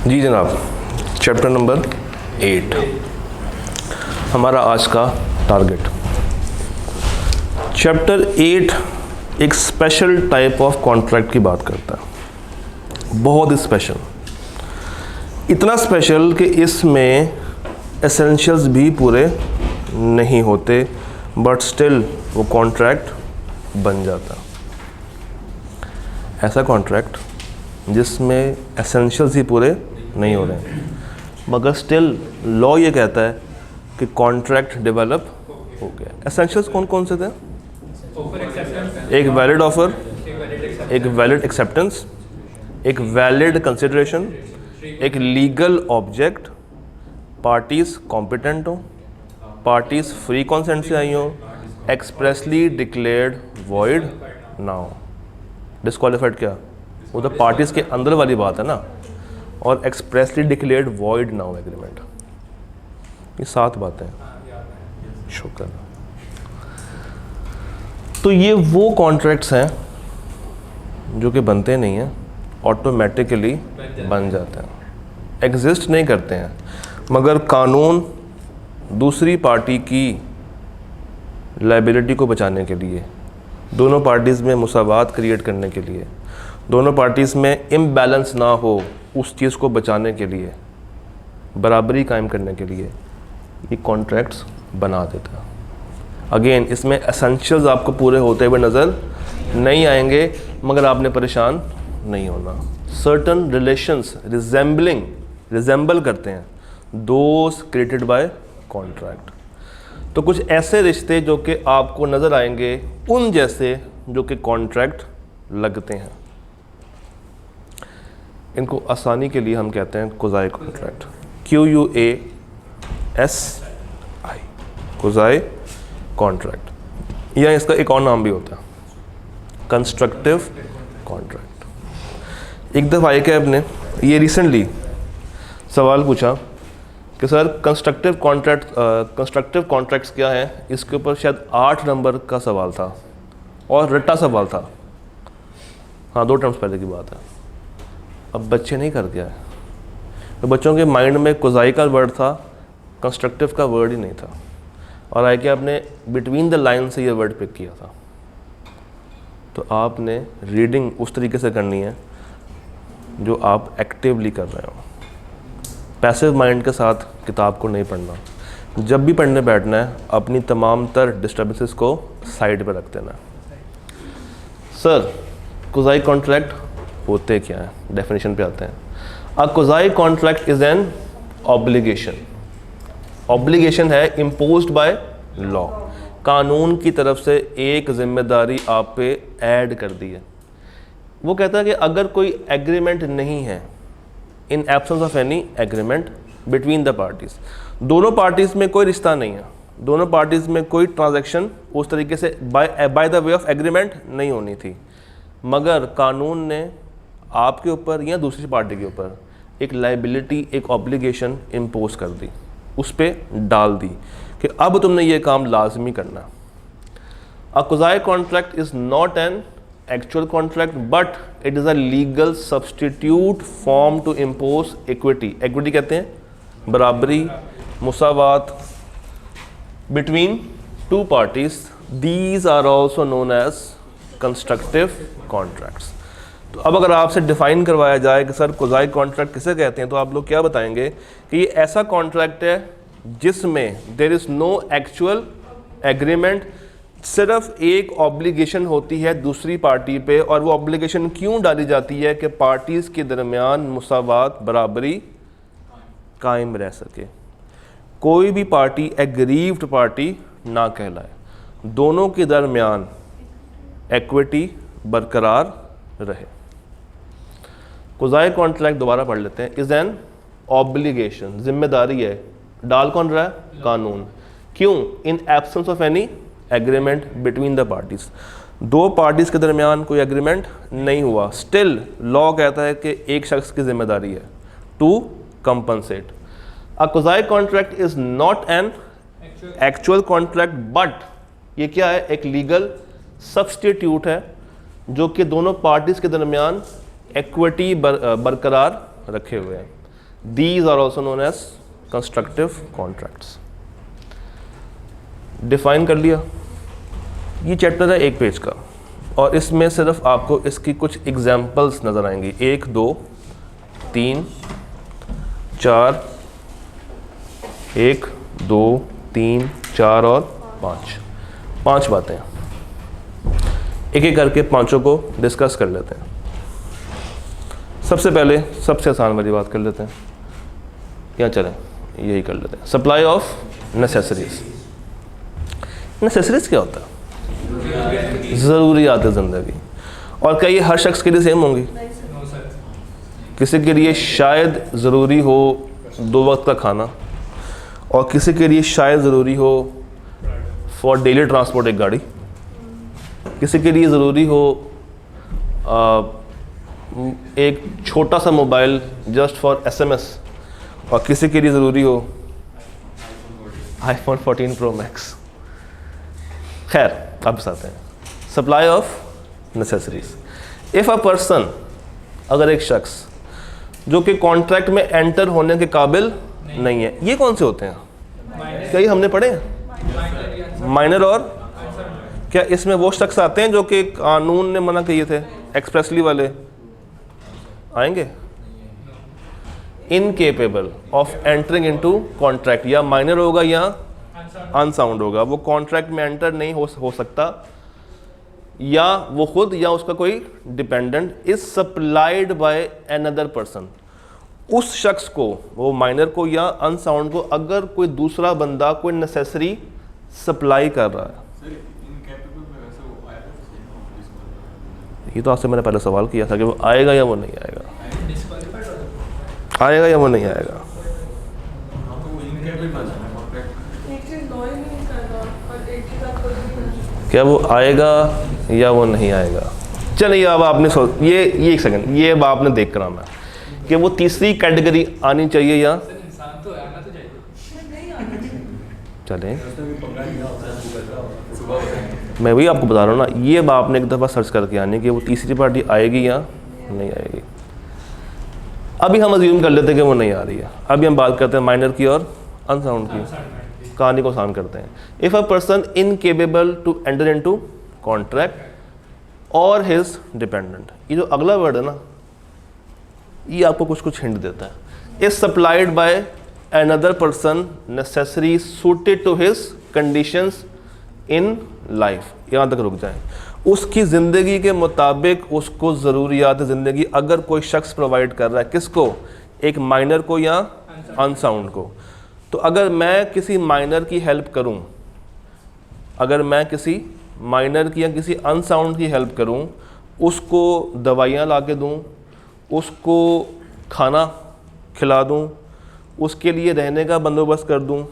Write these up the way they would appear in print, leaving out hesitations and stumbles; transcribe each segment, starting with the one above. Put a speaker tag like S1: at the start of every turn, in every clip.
S1: जी जनाब, chapter number 8 हमारा आज का टारगेट। चैप्टर 8 एक स्पेशल टाइप ऑफ कॉन्ट्रैक्ट की बात करता है, बहुत ही स्पेशल, इतना स्पेशल कि इसमें एसेंशियल्स भी पूरे नहीं होते बट स्टिल वो कॉन्ट्रैक्ट बन जाता। ऐसा कॉन्ट्रैक्ट जिसमें एसेंशियल्स ही पूरे नहीं हो रहे हैं मगर स्टिल लॉ ये कहता है कि कॉन्ट्रैक्ट डेवलप हो गया। एसेंशियल्स कौन कौन से थे? एक वैलिड ऑफर, एक वैलिड एक्सेप्टेंस, एक वैलिड कंसिडरेशन, एक लीगल ऑब्जेक्ट, पार्टीज कॉम्पिटेंट हो, पार्टीज फ्री कॉन्सेंट से आई हो, एक्सप्रेसली डिक्लेयर्ड वॉइड ना हो। डिस्क्वालीफाइड क्या? वो तो पार्टीज के अंदर वाली बात है ना, और एक्सप्रेसली डिक्लेयर्ड वॉइड ना हो एग्रीमेंट। ये 7 बातें शुक्र। तो ये वो कॉन्ट्रैक्ट्स हैं जो कि बनते नहीं हैं, ऑटोमेटिकली बन जाते हैं, एग्जिस्ट नहीं करते हैं, मगर कानून दूसरी पार्टी की लायबिलिटी को बचाने के लिए, दोनों पार्टीज़ में मुसावात क्रिएट करने के लिए, दोनों पार्टीज़ में इम्बैलेंस ना हो उस चीज़ को बचाने के लिए, बराबरी कायम करने के लिए ये कॉन्ट्रैक्ट्स बना देता है। अगेन इसमें एसेंशियल्स आपको पूरे होते हुए नज़र नहीं आएंगे मगर आपने परेशान नहीं होना। सर्टन रिलेशंस रिजेंबल करते हैं दोज क्रिएटेड बाय कॉन्ट्रैक्ट। तो कुछ ऐसे रिश्ते जो कि आपको नज़र आएंगे उन जैसे जो कि कॉन्ट्रैक्ट लगते हैं, इनको आसानी के लिए हम कहते हैं कुज़ाई कॉन्ट्रैक्ट। QUASI कुज़ाई कॉन्ट्रैक्ट, या इसका एक और नाम भी होता है कंस्ट्रक्टिव कॉन्ट्रैक्ट। एक दफ़ा एक ऐप ने ये रिसेंटली सवाल पूछा कि सर कंस्ट्रक्टिव कॉन्ट्रैक्ट्स क्या हैं। इसके ऊपर शायद 8 नंबर का सवाल था और रट्टा सवाल था। हाँ, 2 टर्म्स पहले की बात है। अब बच्चे नहीं कर गया है, तो बच्चों के माइंड में कुज़ाई का वर्ड था, कंस्ट्रक्टिव का वर्ड ही नहीं था, और आई के आपने बिटवीन द लाइन से ये वर्ड पिक किया था। तो आपने रीडिंग उस तरीके से करनी है जो आप एक्टिवली कर रहे हो, पैसिव माइंड के साथ किताब को नहीं पढ़ना। जब भी पढ़ने बैठना है अपनी तमाम तर डिस्टर्बेंसेस को साइड पर रख देना। सर कुज़ाई कॉन्ट्रैक्ट होते क्या है, डेफिनेशन पे आते हैं। A quasi contract is an obligation. Obligation है इम्पोज्ड बाय लॉ, कानून की तरफ से एक जिम्मेदारी आप पे ऐड कर दी है। वो कहता है कि अगर कोई एग्रीमेंट नहीं है, in absence of any agreement between the parties, दोनों पार्टीज़ में कोई रिश्ता नहीं है, दोनों पार्टीज़ में कोई ट्रांजैक्शन उस तरीके से by the way of agreement नहीं होनी थी, मगर कानून ने आपके ऊपर या दूसरी पार्टी के ऊपर एक लायबिलिटी, एक ऑब्लिगेशन इम्पोज कर दी, उस पर डाल दी कि अब तुमने ये काम लाजमी करना। A quasi contract is not an actual contract but it is a legal substitute form to impose equity. Equity कहते हैं बराबरी, मुसावात between 2 parties. These are also known as constructive contracts. तो अब अगर आपसे डिफ़ाइन करवाया जाए कि सर कुज़ाई कॉन्ट्रैक्ट किसे कहते हैं, तो आप लोग क्या बताएंगे कि ये ऐसा कॉन्ट्रैक्ट है जिसमें there is no actual agreement, सिर्फ एक ऑब्लिगेशन होती है दूसरी पार्टी पे, और वो ऑब्लिगेशन क्यों डाली जाती है कि पार्टीज़ के दरमियान मुसावात, बराबरी कायम रह सके, कोई भी पार्टी एग्रीव्ड पार्टी ना कहलाए, दोनों के दरमियान इक्विटी बरकरार रहे। कुज़ाई कॉन्ट्रैक्ट दोबारा पढ़ लेते हैं। इज़ एन ऑब्लिगेशन, जिम्मेदारी है, डाल कौन रहा है? कानून। क्यों? In absence of any agreement between the parties, 2 parties के दरमियान कोई एग्रीमेंट नहीं हुआ, स्टिल लॉ कहता है कि एक शख्स की जिम्मेदारी है to compensate. A quasi contract is not an actual contract but ये क्या है? एक लीगल सब्सटीट्यूट है जो कि दोनों पार्टीज़ के दरमियान इक्विटी बरकरार रखे हुए हैं। These are also known as constructive contracts. Define कर लिया। ये चैप्टर है 1 पेज का और इसमें सिर्फ आपको इसकी कुछ एग्जाम्पल्स नज़र आएंगी। 1 2 3 4, 1 2 3 4 और 5 बातें। एक एक करके पांचों को डिस्कस कर लेते हैं। सबसे पहले सबसे आसान वाली बात कर लेते हैं, यहाँ चलें यही कर लेते हैं। Supply of necessaries. नेसेसरीज क्या होता है? ज़रूरियात ज़िंदगी। और क्या ये हर शख्स के लिए सेम होंगी? किसी के लिए शायद ज़रूरी हो 2 वक्त का खाना और किसी के लिए शायद ज़रूरी हो फॉर डेली ट्रांसपोर्ट एक गाड़ी, किसी के लिए ज़रूरी हो एक छोटा सा मोबाइल जस्ट फॉर SMS और किसी के लिए ज़रूरी हो iPhone 14 Pro Max। खैर अब बताते हैं supply of necessaries. If a person, अगर एक शख्स जो कि कॉन्ट्रैक्ट में एंटर होने के काबिल नहीं है, ये कौन से होते हैं? क्या ये हमने पढ़े हैं? माइनर। और क्या इसमें वो शख्स आते हैं जो कि कानून ने मना किए थे, एक्सप्रेसली वाले आएंगे? Incapable of entering into contract, या माइनर होगा या अनसाउंड होगा, वो कॉन्ट्रैक्ट में एंटर नहीं हो सकता, या वो खुद या उसका कोई dependent is supplied by another person. उस शख्स को, वो माइनर को या अनसाउंड को, अगर कोई दूसरा बंदा कोई नेसेसरी सप्लाई कर रहा है। ये तो आपसे मैंने पहले सवाल किया था कि वो आएगा या वो नहीं आएगा, आएगा या वो नहीं आएगा। क्या वो आएगा या वो नहीं आएगा? चलिए अब आपने ये एक सेकंड, ये अब आपने देख कर आना कि वो तीसरी कैटेगरी आनी चाहिए या चले। मैं वही आपको बता रहा हूँ ना, ये अब आपने एक दफ़ा सर्च करके आनी कि वो तीसरी पार्टी आएगी या नहीं आएगी। अभी हम अज्यूम कर लेते हैं कि वो नहीं आ रही है। अभी हम बात करते हैं माइनर की और अनसाउंड की। कहानी को आसान करते हैं। If a person incapable to enter into contract और हिज डिपेंडेंट, ये जो अगला वर्ड है ना, ये आपको कुछ हिंट देता है। Is supplied by another person necessary suited to his conditions in life. यहाँ तक रुक जाएं। उसकी ज़िंदगी के मुताबिक उसको ज़रूरियात ज़िंदगी अगर कोई शख्स प्रोवाइड कर रहा है, किसको? एक माइनर को या अनसाउंड को। तो अगर मैं किसी माइनर की हेल्प करूं, अगर मैं किसी माइनर की या किसी अनसाउंड की हेल्प करूं, उसको दवाइयाँ ला के दूँ, उसको खाना खिला दूँ, उसके लिए रहने का बंदोबस्त कर दूँ,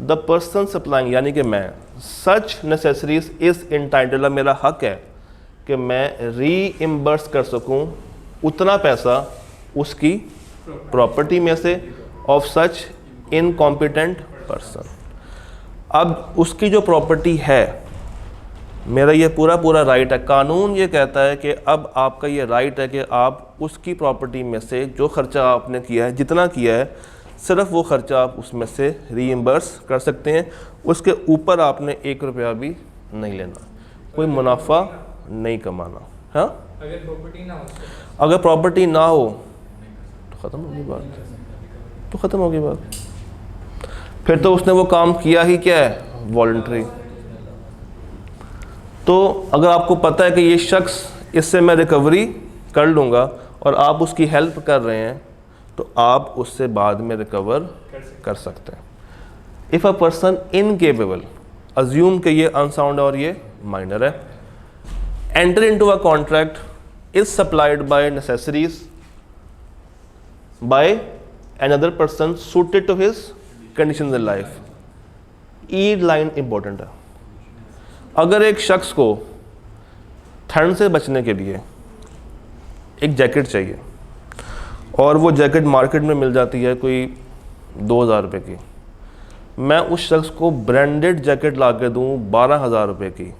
S1: द पर्सन सप्लाइंग यानी कि मैं, सच नेसेसरीज इज़ इंटाइटल्ड, मेरा हक है कि मैं रीइम्बर्स कर सकूँ उतना पैसा उसकी प्रॉपर्टी में से ऑफ सच इनकॉम्पिटेंट पर्सन। अब उसकी जो प्रॉपर्टी है, मेरा ये पूरा राइट है, कानून ये कहता है कि अब आपका ये राइट है कि आप उसकी प्रॉपर्टी में से जो खर्चा आपने किया है, जितना किया है, सिर्फ वो खर्चा आप उसमें से रीइम्बर्स कर सकते हैं। उसके ऊपर आपने 1 रुपया भी नहीं लेना, कोई मुनाफा नहीं कमाना। हाँ, अगर प्रॉपर्टी ना हो तो ख़त्म होगी बात, तो ख़त्म होगी बात। फिर तो उसने वो काम किया ही क्या है, वॉलंटरी। तो अगर आपको पता है कि ये शख्स, इससे मैं रिकवरी कर लूँगा और आप उसकी हेल्प कर रहे हैं, तो आप उससे बाद में रिकवर कर सकते हैं। If a person incapable, assume कि ये अनसाउंड और ये माइनर है, enter into a contract is supplied by necessaries by another person suited to his conditions in life. ई लाइन इंपॉर्टेंट है। अगर एक शख्स को ठंड से बचने के लिए एक जैकेट चाहिए और वो जैकेट मार्केट में मिल जाती है कोई 2000 रुपये की, मैं उस शख्स को ब्रांडेड जैकेट ला के दूँ 12,000 रुपये की,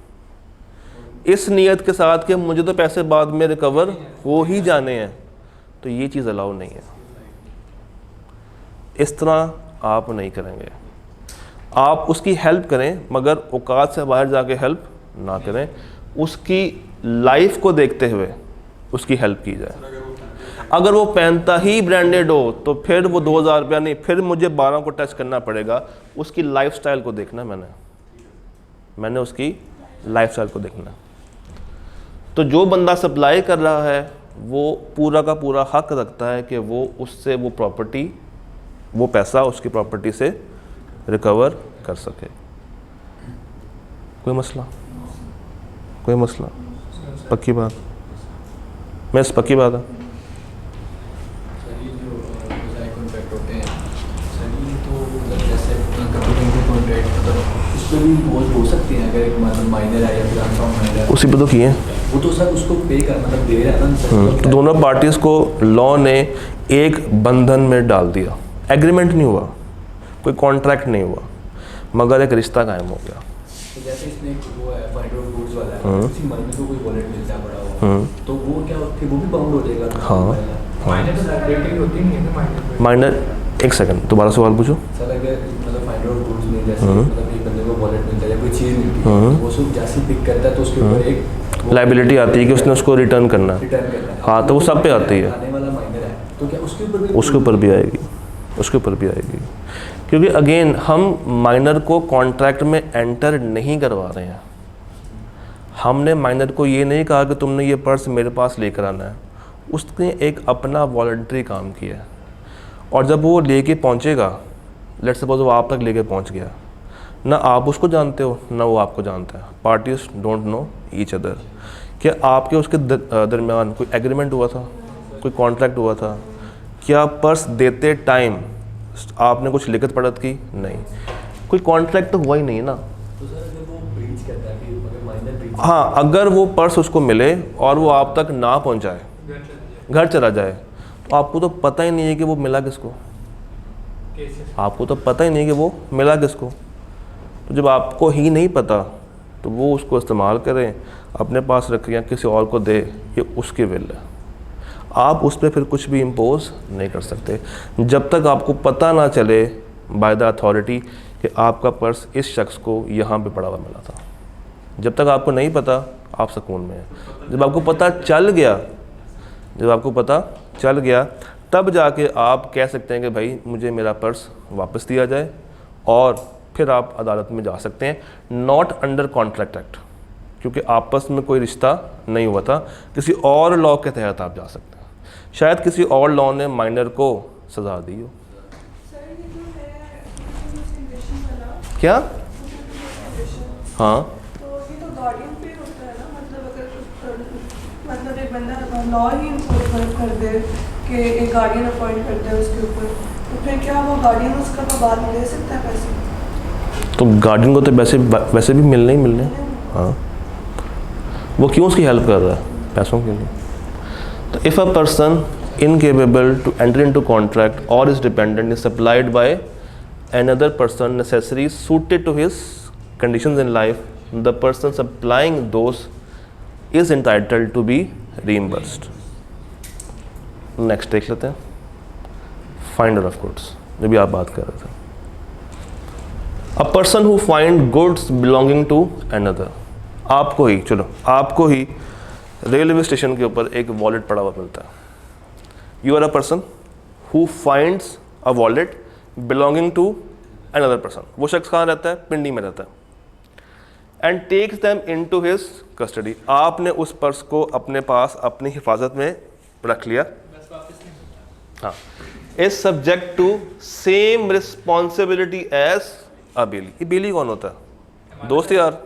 S1: इस नीयत के साथ कि मुझे तो पैसे बाद में रिकवर हो ही जाने हैं, तो ये चीज़ अलाउ नहीं है। इस तरह आप नहीं करेंगे। आप उसकी हेल्प करें मगर औकात से बाहर जाके हेल्प ना करें, उसकी लाइफ को देखते हुए उसकी हेल्प की जाए। अगर वो पहनता ही ब्रांडेड हो तो फिर वो 2000 रुपया नहीं, फिर मुझे 12 को टच करना पड़ेगा। उसकी लाइफस्टाइल को देखना मैंने उसकी लाइफस्टाइल को देखना। तो जो बंदा सप्लाई कर रहा है वो पूरा का पूरा हक रखता है कि वो उससे वो प्रॉपर्टी, वो पैसा उसकी प्रॉपर्टी से रिकवर कर सके। कोई मसला? पक्की बात? मैं इस पक्की बात है। उसी पे तो किए
S2: वो तो सर उसको पे कर मतलब दे रहा है ना।
S1: तो दोनों पार्टीज को लॉ ने एक बंधन में डाल दिया। एग्रीमेंट नहीं हुआ, कोई कॉन्ट्रैक्ट नहीं हुआ, मगर एक रिश्ता कायम हो गया।
S2: तो जैसे इसमें वो है फाइंड आउट गुड्स वाला है, किसी मर्द को कोई वॉलेट मिलता है बड़ा हुआ, तो वो क्या फिर वो भी बाउंड हो जाएगा?
S1: हाँ,
S2: माइनर तो सेपरेटिंग होती नहीं है ना
S1: माइनर। एक सेकंड, दोबारा सवाल पूछो।
S2: सर अगर मतलब फाइंड आउट गुड्स में जैसे मतलब एक बंदे को वॉलेट मिलता है या कोई चीज़ मिलती है, वो सब जैसे पिक करता है तो उसके ऊपर एक
S1: लाइबिलिटी आती है कि उसने उसको रिटर्न करना है। हाँ, तो वो सब पे आती है।
S2: आने वाला माइनर है तो क्या उसके ऊपर भी
S1: उसके ऊपर भी आएगी, क्योंकि अगेन हम माइनर को कॉन्ट्रैक्ट में एंटर नहीं करवा रहे हैं। हमने माइनर को ये नहीं कहा कि तुमने ये पर्स मेरे पास लेकर आना है। उसने एक अपना वॉलंटरी काम किया है, और जब वो लेके पहुंचेगा, लेट्स सपोज वो आप तक लेके पहुंच गया, ना आप उसको जानते हो ना वो आपको जानता है। Parties don't know each other. क्या आपके उसके दरमियान कोई एग्रीमेंट हुआ था, कोई कॉन्ट्रैक्ट हुआ था? क्या पर्स देते टाइम आपने कुछ लिखत पढ़त की? नहीं, कोई कॉन्ट्रैक्ट तो हुआ ही नहीं ना।
S2: तो सर अगर वो ब्रीच करता है कि अगर माइनर ब्रीच,
S1: हाँ, अगर वो पर्स उसको मिले और वो आप तक ना पहुंचाए, घर चला जाए, तो आपको तो पता ही नहीं है कि वो मिला किसको। आपको तो पता ही नहीं कि वो मिला किसको। तो जब आपको ही नहीं पता तो वो उसको इस्तेमाल करें, अपने पास रखें या किसी और को दे, ये उसकी विल है। आप उस पर फिर कुछ भी इम्पोज नहीं कर सकते जब तक आपको पता ना चले बाय द अथॉरिटी कि आपका पर्स इस शख्स को यहाँ पे पड़ा हुआ मिला था। जब तक आपको नहीं पता आप सुकून में हैं। जब आपको पता चल गया तब जाके आप कह सकते हैं कि भाई मुझे मेरा पर्स वापस दिया जाए, और फिर आप अदालत में जा सकते हैं। नॉट अंडर कॉन्ट्रैक्ट एक्ट, क्योंकि आपस में कोई रिश्ता नहीं हुआ था। किसी और लॉ के तहत आप जा सकते हैं। शायद किसी और लॉ ने माइनर को सज़ा दी हो। क्या? हाँ,
S3: मतलब एक बंदा लॉ ही कर दे कि एक गार्डियन अपॉइंट करते हैं उसके ऊपर, तो फिर क्या वो गार्डियन उसका तो बाद में दे सकता है पैसे?
S1: तो गार्डियन को तो वैसे भी मिलने। हाँ, वो क्यों उसकी हेल्प कर रहा है? पैसों के लिए। तो if a person incapable to enter into contract or is dependent is supplied by another person necessaries suited to his conditions in life, the person supplying those is entitled to be reimbursed. Next देख लेते हैं, finder of goods, जो भी आप बात कर रहे थे। A person who find goods belonging to another. आपको ही रेलवे स्टेशन के ऊपर एक वॉलेट पड़ा हुआ मिलता है। You are a person who finds a wallet belonging to another person. वो शख्स कहाँ रहता है? पिंडी में रहता है। And takes them into his custody. आपने उस पर्स को अपने पास अपनी हिफाजत में रख लिया। हाँ, is subject to same responsibility as a bailee. ये बेली कौन होता है? दोस्त यार।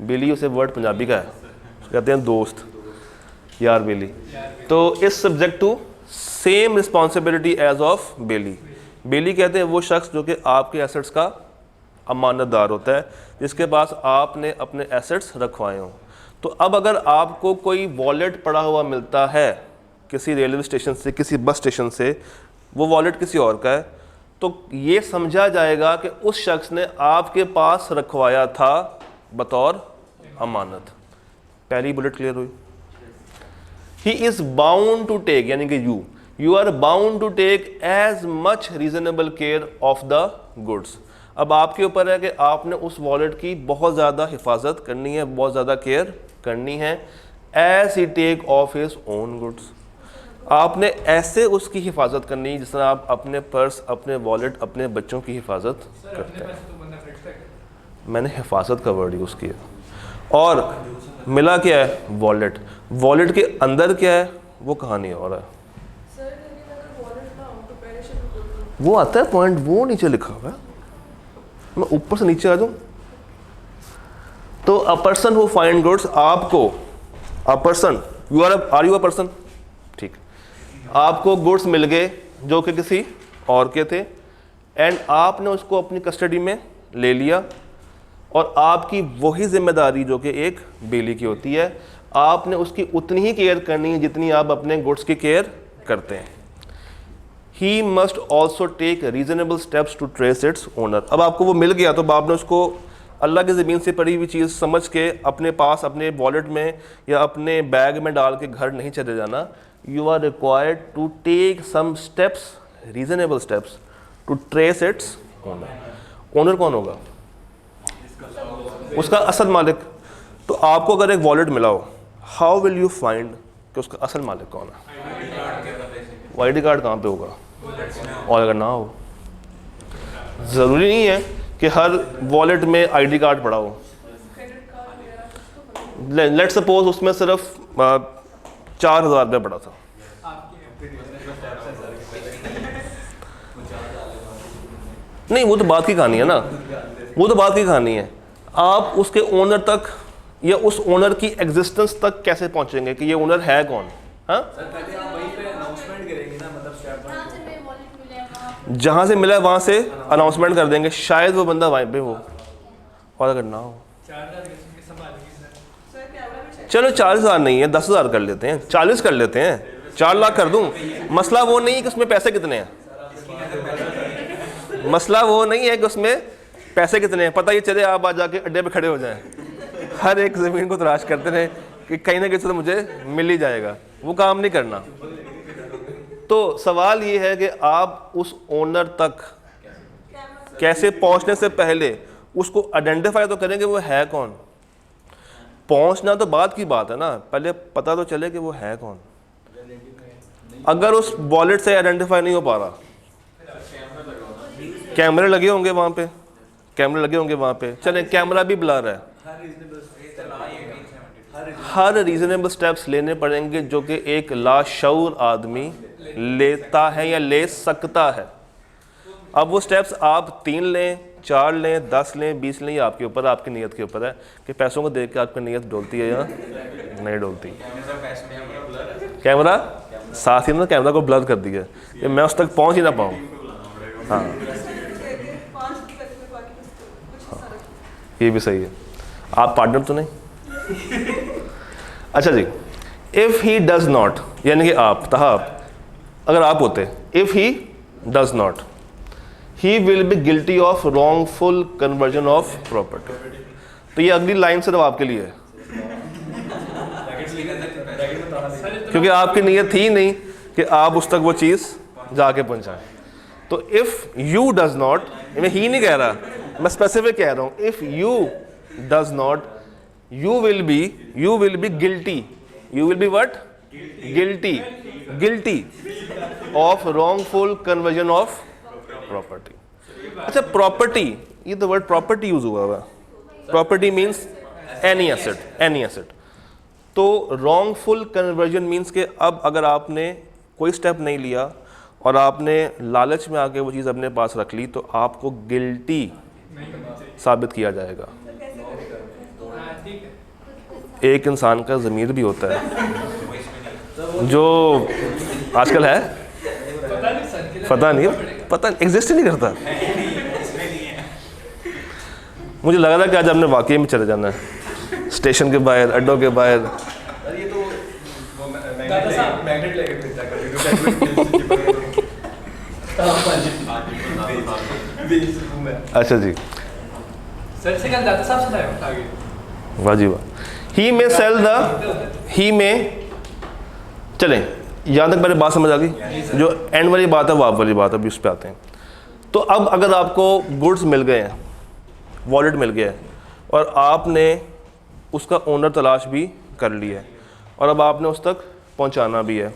S1: बेली उसे वर्ड पंजाबी का है, कहते हैं दोस्त यार, बेली। तो is subject to same responsibility as of bailee. Bailee कहते हैं वो शख्स जो कि आपके एसेट्स का अमानतदार होता है, जिसके पास आपने अपने एसेट्स रखवाए हों। तो अब अगर आपको कोई वॉलेट पड़ा हुआ मिलता है किसी रेलवे स्टेशन से, किसी बस स्टेशन से, वो वॉलेट किसी और का है, तो ये समझा जाएगा कि उस शख्स ने आपके पास रखवाया था बतौर अमानत। पहली बुलेट क्लियर हुई। He is bound to take, यानी कि you are bound to take as much reasonable care of the goods. अब आपके ऊपर है कि आपने उस वॉलेट की बहुत ज़्यादा हिफाजत करनी है, बहुत ज़्यादा केयर करनी है, as he take of his own goods. आपने ऐसे उसकी हिफाजत करनी है जिस तरह आप अपने पर्स, अपने वॉलेट, अपने बच्चों की हिफाजत करते हैं। मैंने हिफाजत का वर्ड यूज़ किया। और मिला क्या है? वॉलेट। वॉलेट के अंदर क्या है वो कहानी और है। वो आता है पॉइंट, वो नीचे लिखा हुआ है, मैं ऊपर से नीचे आ जाऊं तो a person who find goods, आपको a person, are you a person, ठीक, आपको गुड्स मिल गए जो कि किसी और के थे, एंड आपने उसको अपनी कस्टडी में ले लिया, और आपकी वही जिम्मेदारी जो कि एक बेली की होती है, आपने उसकी उतनी ही केयर करनी है जितनी आप अपने गुड्स की केयर करते हैं। He must also take reasonable steps to trace its owner। अब आपको वो मिल गया तो आपने उसको अल्लाह की ज़मीन से पड़ी हुई चीज़ समझ के अपने पास, अपने वॉलेट में या अपने बैग में डाल के घर नहीं चले जाना। You are required to take some steps, reasonable steps, to trace its owner। Owner कौन होगा? उसका असल मालिक। तो आपको अगर एक वॉलेट मिला हो, हाउ विल यू फाइंड कि उसका असल मालिक कौन है? वो ID कार्ड कहाँ पे होगा? और अगर ना हो, ज़रूरी नहीं है कि हर वॉलेट में ID कार्ड पड़ा हो। लेट्स सपोज उसमें सिर्फ 4,000 रुपये पड़ा था, नहीं वो तो बात की कहानी है ना, वो तो बात की कहानी है। आप उसके ओनर तक या उस ओनर की एग्जिस्टेंस तक कैसे पहुंचेंगे कि ये ओनर है कौन? हाँ, जहाँ से मिला है वहाँ से अनाउंसमेंट कर देंगे, शायद वो बंदा वहीं पे हो, और अगर ना हो, चलो 40,000 नहीं है, 10,000 कर लेते हैं, 40 कर लेते हैं, 4 लाख कर दूं। मसला वो नहीं है कि उसमें पैसे कितने हैं, मसला वो नहीं है कि उसमें पैसे कितने हैं। पता ये चले आप आज जाके अड्डे पे खड़े हो जाएं, हर एक ज़मीन को तलाश करते रहे कि कहीं ना कहीं तो मुझे मिल ही जाएगा, वो काम नहीं करना। तो सवाल ये है कि आप उस ओनर तक कैसे पहुंचने से पहले उसको आइडेंटिफाई तो करेंगे वो है कौन। पहुंचना तो बात की बात है ना, पहले पता तो चले कि वो है कौन। अगर उस वॉलेट से आइडेंटिफाई नहीं हो पा रहा, कैमरे लगे होंगे वहाँ पे, कैमरे लगे होंगे वहाँ पे, चलें कैमरा भी ब्लर है, हर रीजनेबल स्टेप्स लेने पड़ेंगे जो कि एक लाशऊर आदमी लेता है या ले सकता है। अब वो स्टेप्स आप 3 लें, 4 लें, 10 लें, 20 लें, ये आपके ऊपर, आपकी नीयत के ऊपर है कि पैसों को देख के आपकी नीयत डोलती है या नहीं डोलती। कैमरा साथ ही ना, कैमरा को ब्लर कर दिया कि मैं उस तक पहुंच ही ना पाऊँ। हाँ, ये भी सही है, आप पार्टनर तो नहीं। अच्छा जी, इफ़ ही डज नॉट, यानी कि आप अगर आप होते, if he does not, he will be guilty of wrongful conversion of property. तो ये अगली लाइन सिर्फ आपके लिए है, क्योंकि आपकी नीयत थी नहीं कि आप उस तक वो चीज़ जाके पहुंचाएं। तो इफ़ यू डज नॉट, मैं ही नहीं कह रहा, मैं स्पेसिफिक कह रहा हूँ, if you does not, you will be guilty, you will be what? guilty of wrongful conversion of property। अच्छा, प्रॉपर्टी, ये तो वर्ड प्रॉपर्टी यूज हुआ हुआ, प्रॉपर्टी मीन्स एनी एसेट। तो wrongful conversion मीन्स के अब अगर आपने कोई स्टेप नहीं लिया और आपने लालच में आके वो चीज़ अपने पास रख ली तो आपको गिल्टी साबित किया जाएगा। एक इंसान का ज़मीर भी होता है जो आजकल है, पता एग्जिस्ट ही नहीं करता। मुझे लगा था कि आज हमने वाकई में चले जाना है स्टेशन के बाहर, अड्डों के बाहर। अच्छा जी, वाह जी वाह। ही में चलें, यहाँ तक मेरी बात समझ आ गई? जो एंड वाली बात है वो आप वाली बात है, अभी उस पर आते हैं। तो अब अगर आपको गुड्स मिल गए हैं, वॉलेट मिल गया है, और आपने उसका ओनर तलाश भी कर लिया है, और अब आपने उस तक पहुंचाना भी है,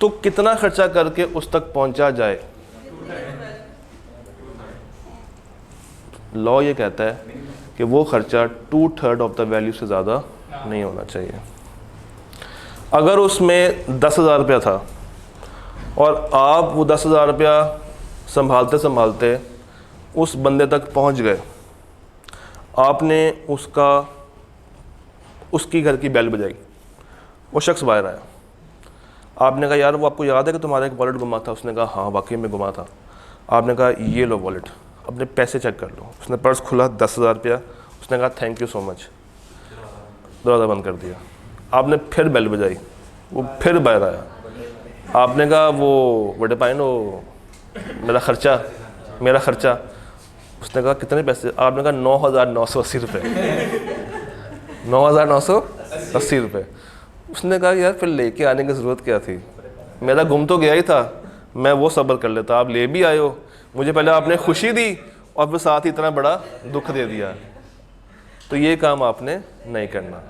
S1: तो कितना खर्चा करके उस तक पहुंचा जाए? लॉ ये कहता है कि वो खर्चा 2/3 ऑफ द वैल्यू से ज़्यादा नहीं होना चाहिए। अगर उसमें 10,000 रुपया था और आप वो 10,000 रुपया संभालते संभालते उस बंदे तक पहुंच गए, आपने उसकी घर की बेल बजाई, वो शख्स बाहर आया, आपने कहा यार वो आपको याद है कि तुम्हारा एक वॉलेट गुमा था? उसने कहा हाँ वाकई में गुमा था। आपने कहा ये लो वॉलेट, अपने पैसे चेक कर लो। उसने पर्स खुला, 10,000 रुपया। उसने कहा थैंक यू सो मच, दरवाज़ा बंद कर दिया। आपने फिर बेल बजाई, वो फिर बाहर आया। आपने कहा वो बड़े पाइन वो मेरा खर्चा। उसने कहा कितने पैसे? आपने कहा 9,980 रुपये। 9,980 रुपये। उसने कहा यार फिर लेके आने की ज़रूरत क्या थी, मेरा गुम तो गया ही था, मैं वो सब्र कर लेता। आप ले भी आए हो, मुझे पहले आपने खुशी दी और फिर साथ ही इतना बड़ा दुख दे दिया। तो ये काम आपने नहीं करना।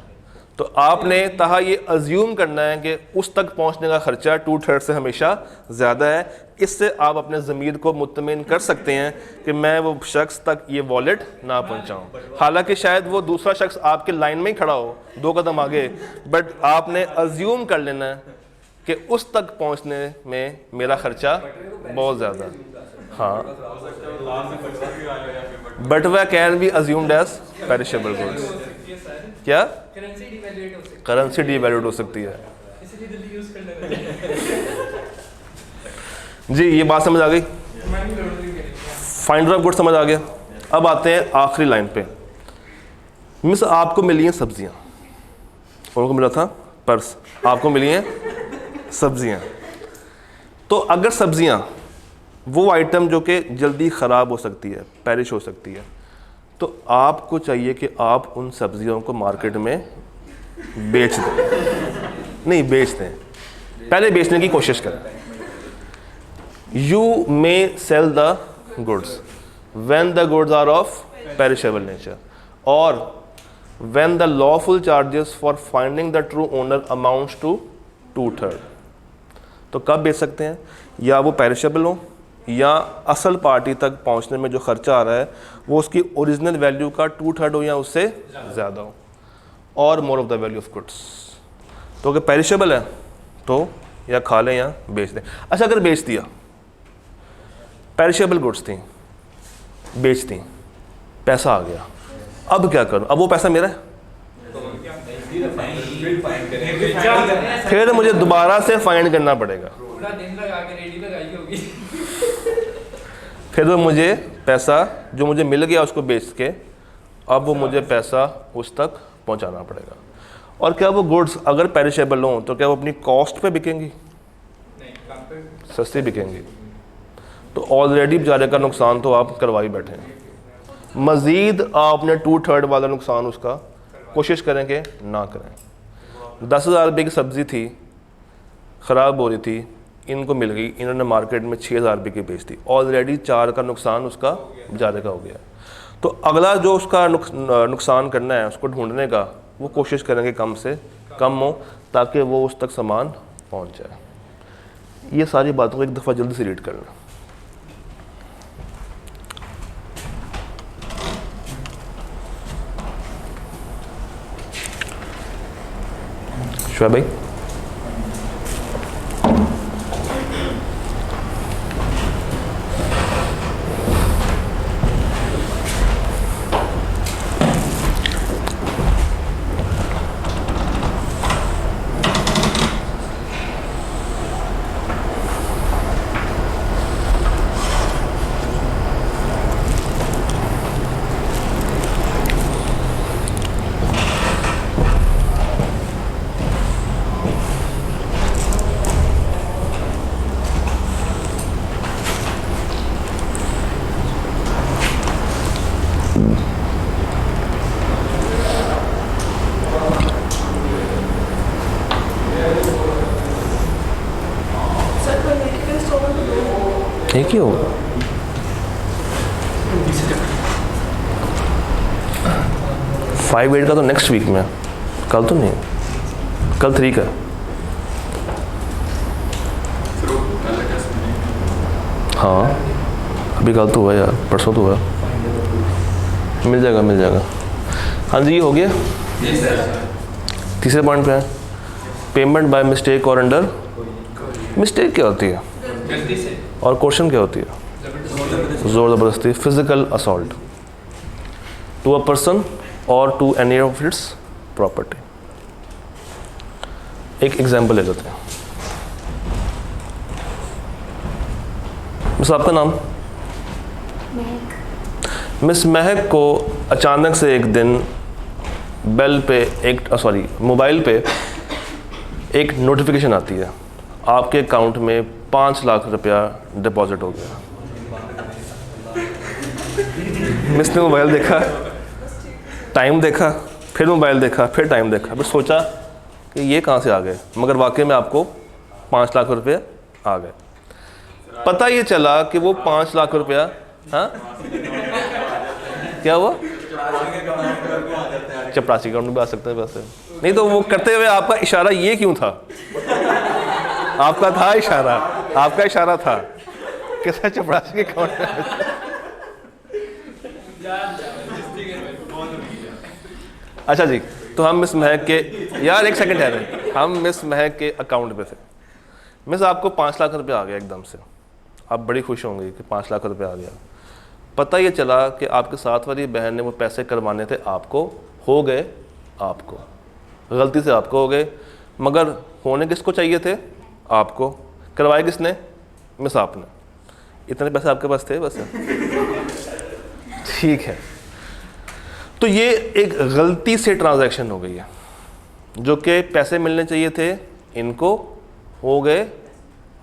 S1: तो आपने तहा ये अज्यूम करना है कि उस तक पहुंचने का खर्चा 2/3 से हमेशा ज़्यादा है। इससे आप अपने ज़मीर को मुत्तमिन कर सकते हैं कि मैं वो शख्स तक ये वॉलेट ना पहुंचाऊं। हालांकि शायद वो दूसरा शख्स आपके लाइन में ही खड़ा हो 2 कदम आगे, बट आपने अज्यूम कर लेना है कि उस तक पहुंचने में मेरा खर्चा बहुत ज़्यादा है। हाँ, बट वह can be assumed as perishable goods. क्या? करेंसी डिवैल्यूड हो सकती है। जी ये बात समझ आ गई? फाइंडर ऑफ गुड समझ आ गया। अब आते हैं आखिरी लाइन पे। मिस आपको मिली हैं सब्जियां, उनको मिला था पर्स, आपको मिली हैं सब्जियां। तो अगर सब्जियां वो आइटम जो कि जल्दी ख़राब हो सकती है, पेरिश हो सकती है, तो आपको चाहिए कि आप उन सब्जियों को मार्केट में बेच दें। नहीं बेच दें, पहले बेचने की कोशिश करें। You may sell the goods when the goods are of perishable nature or when the lawful charges for finding the true owner amounts to 2/3। तो कब बेच सकते हैं? या वो पेरिशेबल हो या असल पार्टी तक पहुंचने में जो खर्चा आ रहा है वो उसकी ओरिजिनल वैल्यू का 2/3 हो या उससे ज़्यादा हो, और more of the value of goods. तो अगर पेरिशेबल है तो या खा लें या बेच दें। अच्छा, अगर बेच दिया, पेरिशेबल गुड्स थी, बेच दी, पैसा आ गया, अब क्या करूं? अब वो पैसा मेरा है, फिर मुझे दोबारा से फाइंड करना पड़ेगा। फिर वो मुझे पैसा जो मुझे मिल गया उसको बेच के अब वो मुझे पैसा उस तक पहुंचाना पड़ेगा। और क्या वो गुड्स अगर पेरिशेबल हों तो क्या वो अपनी कॉस्ट पे बिकेंगी? सस्ती बिकेंगी। तो ऑलरेडी बेचारे का नुकसान तो आप करवा ही बैठे हैं, मज़ीद आपने 2/3 वाला नुकसान उसका कोशिश करेंगे ना करें। 10,000 रुपये की सब्ज़ी थी, ख़राब हो रही थी, इनको मिल गई, इन्होंने मार्केट में 6,000 रुपये की बेच दी, ऑलरेडी 4 का नुकसान उसका बेचारे का हो गया। तो अगला जो उसका नुकसान करना है उसको ढूंढने का वो कोशिश करेंगे कम से कम हो, ताकि वो उस तक सामान पहुंच जाए। ये सारी बातों को एक दफ़ा जल्दी से रीड कर लें। शुएब भाई, एक ही होगा। 5/8 का तो नेक्स्ट वीक में, कल तो नहीं, कल 3 का। हाँ अभी कल तो हुआ यार, परसों तो हुआ। मिल जाएगा। हाँ जी, ये हो गया। तीसरे पॉइंट पे है पेमेंट बाय मिस्टेक और अंडर। मिस्टेक क्या होती है और क्वेश्चन क्या होती है? जोर ज़बरदस्ती, physical assault to a person or to any of its property. एक एग्जांपल ले लेते हैं। मिस आपका नाम? मिस महक को अचानक से एक दिन मोबाइल पे एक नोटिफिकेशन आती है, आपके अकाउंट में 5 लाख रुपया डिपॉजिट हो गया। मिस ने मोबाइल देखा, टाइम देखा, फिर मोबाइल देखा, फिर टाइम देखा, फिर सोचा कि ये कहाँ से आ गए, मगर वाकई में आपको 5 लाख रुपये आ गए। पता ये चला कि वो 5 लाख रुपया, हाँ क्या हुआ, चपरासी अकाउंट में भी आ सकते हैं वैसे। नहीं तो वो करते हुए आपका इशारा ये क्यों था? आपका था इशारा, आपका इशारा था कैसा चपरासी के अकाउंट में। अच्छा जी, तो हम मिस महक के, यार एक सेकंड ठहरे, हम मिस महक के अकाउंट पे थे। मिस आपको 5 लाख रुपया आ गया एकदम से, आप बड़ी खुश होंगे कि 5 लाख रुपया आ गया। पता ये चला कि आपके साथ वाली बहन ने वो पैसे करवाने थे आपको, हो गए आपको, गलती से आपको हो गए, मगर होने किसको चाहिए थे? आपको। करवाए किसने? मिस आपने। इतने पैसे आपके पास थे वैसे? ठीक है, तो ये एक गलती से ट्रांजैक्शन हो गई है, जो कि पैसे मिलने चाहिए थे इनको, हो गए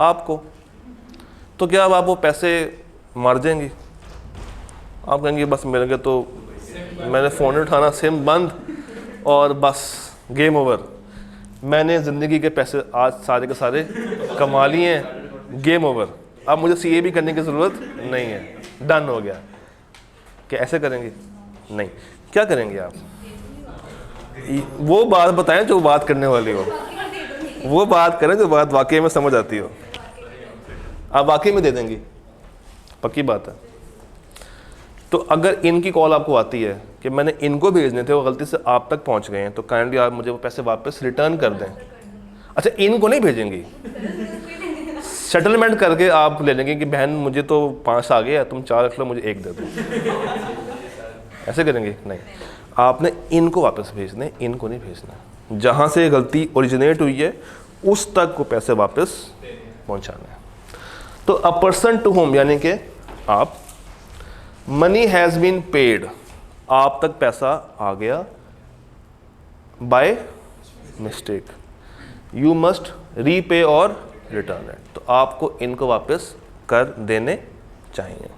S1: आपको। तो क्या अब आप वो पैसे मार जाएंगी? आप कहेंगे बस मिल गए तो मैंने फ़ोन नहीं उठाना, सिम बंद और बस गेम ओवर, मैंने ज़िंदगी के पैसे आज सारे के सारे कमा लिए हैं, गेम ओवर, अब मुझे सीए भी करने की ज़रूरत नहीं है, डन हो गया। क्या ऐसे करेंगे? नहीं। क्या करेंगे आप? वो बात बताएं जो बात करने वाली हो, वो बात करें जो बात वाकई में समझ आती हो। आप वाकई में दे देंगी, पक्की बात है। तो अगर इनकी कॉल आपको आती है कि मैंने इनको भेजने थे, वो गलती से आप तक पहुंच गए हैं, तो काइंडली आप मुझे वो पैसे वापस रिटर्न कर दें। अच्छा, इनको नहीं भेजेंगी, सेटलमेंट करके आप ले लेंगे कि बहन मुझे तो 5 आ गया, तुम 4 रख लो, मुझे 1 दे दो। ऐसे करेंगे? नहीं, आपने इनको वापस भेजने, इनको नहीं भेजना। जहाँ से गलती ओरिजिनेट हुई है उस तक को पैसे वापस पहुँचाना है। तो अ पर्सन टू होम यानी कि आप, मनी हैज़ बीन पेड, आप तक पैसा आ गया, by mistake, you must repay और रिटर्न इट, तो आपको इनको वापस कर देने चाहिए।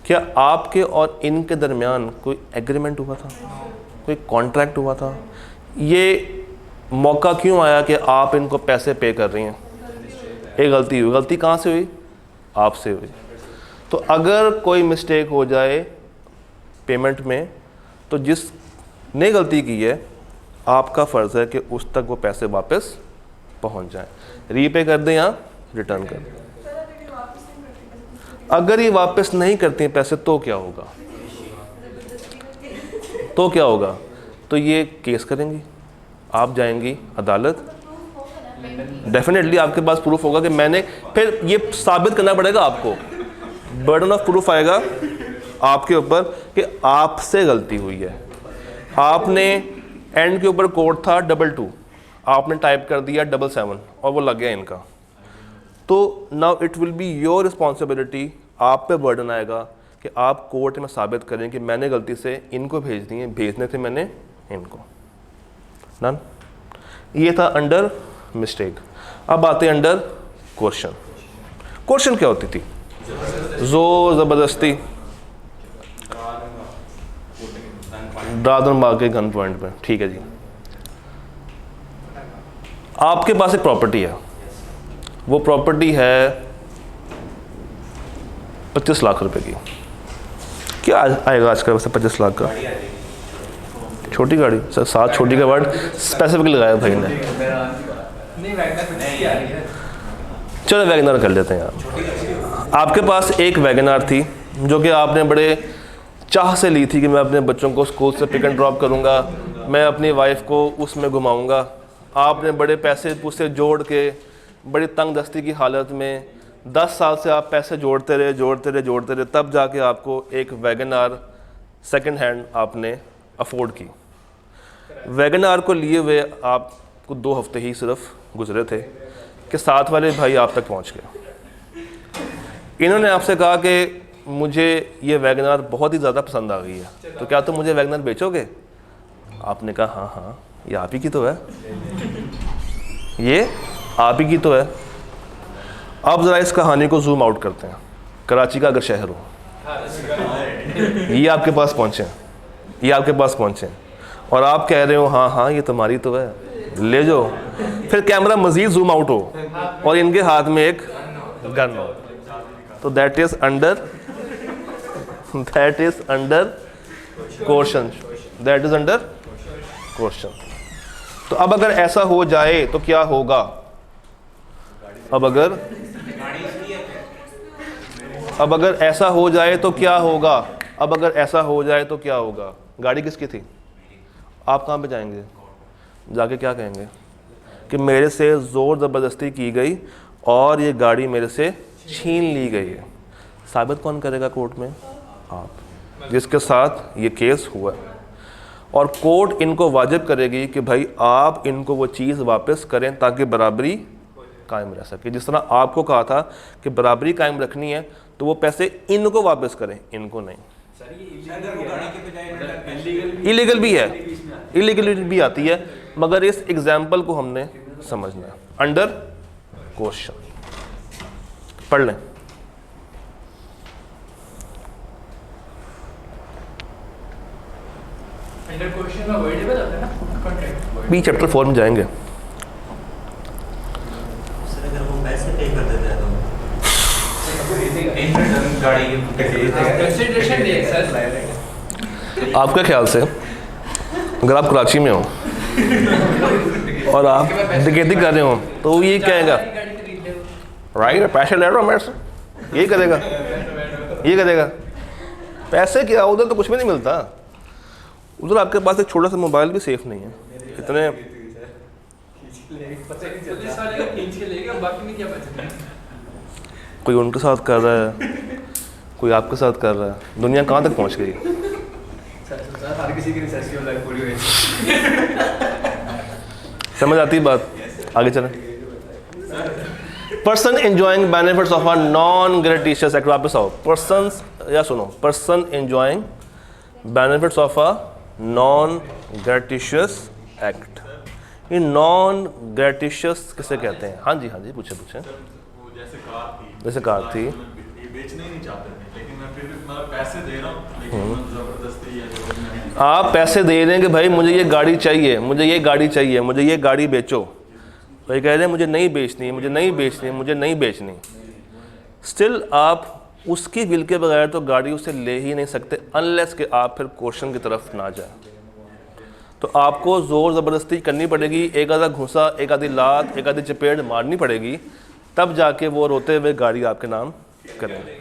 S1: क्या आपके और इनके दरमियान कोई एग्रीमेंट हुआ था, कोई कॉन्ट्रैक्ट हुआ था? ये मौका क्यों आया कि आप इनको पैसे पे कर रही हैं? एक गलती हुई। गलती कहाँ से हुई? आपसे हुई। तो अगर कोई मिस्टेक हो जाए पेमेंट में, तो जिसने गलती की है आपका फ़र्ज़ है कि उस तक वो पैसे वापस पहुंच जाएं, रीपे कर दें या रिटर्न कर दें। अगर ये वापस नहीं करती हैं पैसे तो क्या होगा? तो ये केस करेंगी, आप जाएंगी अदालत, डेफिनेटली आपके पास प्रूफ होगा कि मैंने, फिर ये साबित करना पड़ेगा आपको, बर्डन ऑफ प्रूफ आएगा आपके ऊपर कि आपसे गलती हुई है। आपने एंड के ऊपर कोड था 22, आपने टाइप कर दिया 77 और वो लग गया इनका, तो now it will be your responsibility, आप पे बर्डन आएगा कि आप कोर्ट में साबित करें कि मैंने गलती से इनको भेज दिए, भेजने थे मैंने इनको। डन। ये था अंडर मिस्टेक। अब आते हैं अंडर क्वेश्चन। क्वेश्चन क्या होती थी? जोर ज़बरदस्ती, दादन बाग के गन पॉइंट पे। ठीक है जी, आपके पास एक प्रॉपर्टी है, वो प्रॉपर्टी है 25 लाख रुपए की। क्या आएगा आजकल वैसे 25 लाख का? छोटी गाड़ी सर, 7 छोटी का वर्ड स्पेसिफिक लगाया भाई ने। चलो वैगनर कर लेते हैं यार। आपके पास एक वैगनर थी जो कि आपने बड़े चाह से ली थी कि मैं अपने बच्चों को स्कूल से पिक एंड ड्रॉप करूँगा, मैं अपनी वाइफ को उसमें घुमाऊँगा। आपने बड़े पैसे पूसे जोड़ के बड़ी तंग दस्ती की हालत में 10 साल से आप पैसे जोड़ते रहे, तब जाके आपको एक वैगनर सेकंड हैंड आपने अफोर्ड की। वैगनर को लिए हुए आपको 2 हफ्ते ही सिर्फ गुजरे थे कि साथ वाले भाई आप तक पहुंच गए। इन्होंने आपसे कहा कि मुझे ये वैगनर बहुत ही ज़्यादा पसंद आ गई है, तो क्या तुम मुझे वैगनर बेचोगे? आपने कहा हाँ हाँ, ये आप ही की तो है, ये आप ही की तो है। अब ज़रा इस कहानी को जूम आउट करते हैं। कराची का अगर शहर हो, ये आपके पास पहुँचे और आप कह रहे हो हाँ हाँ ये तुम्हारी तो है, ले जाओ। फिर कैमरा मज़ीद जूम आउट हो और इनके हाथ में एक गन हो, तो दैट इज़ अंडर क्वेश्चन। तो अब अगर ऐसा हो जाए तो क्या होगा? अब अगर ऐसा हो जाए तो क्या होगा? गाड़ी किसकी थी? आप कहाँ पे जाएंगे? जाके क्या कहेंगे कि मेरे से ज़ोर ज़बरदस्ती की गई और ये गाड़ी मेरे से छीन ली गई है। साबित कौन करेगा कोर्ट में? आप, जिसके साथ ये केस हुआ। और कोर्ट इनको वाजिब करेगी कि भाई आप इनको वो चीज़ वापस करें ताकि बराबरी कायम रह सके। जिस तरह आपको कहा था कि बराबरी कायम रखनी है तो वो पैसे इनको वापस करें, इनको नहीं। इलीगल भी है, इलीगल भी आती है, मगर इस एग्जाम्पल को हमने समझना है। अंडर क्वेश्चन पढ़ लें। बी चैप्टर 4 में जाएंगे।
S4: अगर वो पैसे पे कर देते हैं
S1: तो आपके ख्याल से अगर आप कराची में हो और आप डकैती कर रहे हो तो वो ये कहेगा राइट, पैसे ले रहा हूँ मेरे से, यही करेगा। पैसे क्या, उधर तो कुछ भी नहीं मिलता। उधर आपके पास एक छोटा सा मोबाइल भी सेफ नहीं है। इतने कोई उनके साथ कर रहा है, कोई आपके साथ कर रहा है, दुनिया कहाँ तक पहुँच गई?
S2: हर किसी की रिसर्च लाइफ पूरी हुई।
S1: समझ आती है बात? आगे चलें। Person enjoying benefits of a non gratuitous act. वापस आओ। Person enjoying benefits of a non gratuitous act. ये नॉन ग्रेटिशियस किसे कहते हैं? हाँ जी पूछे। जैसे कार थी,
S5: बेचने ही नहीं चाहते थे, लेकिन मैं फिर भी पैसे दे रहा हूँ, लेकिन जबरदस्ती या जबरदस्ती।
S1: आप पैसे दे रहे हैं कि भाई मुझे ये गाड़ी चाहिए, मुझे ये गाड़ी बेचो। भाई कह रहे हैं मुझे नहीं बेचनी। स्टिल आप उसकी विल के बगैर तो गाड़ी उसे ले ही नहीं सकते, अनलेस कि आप फिर क्वेश्चन की तरफ ना जाए। तो आपको ज़ोर ज़बरदस्ती करनी पड़ेगी, एक आधा घुसा, एक आधी लात, एक आधी चपेट मारनी पड़ेगी, तब जाके वो रोते हुए गाड़ी आपके नाम करेंगे।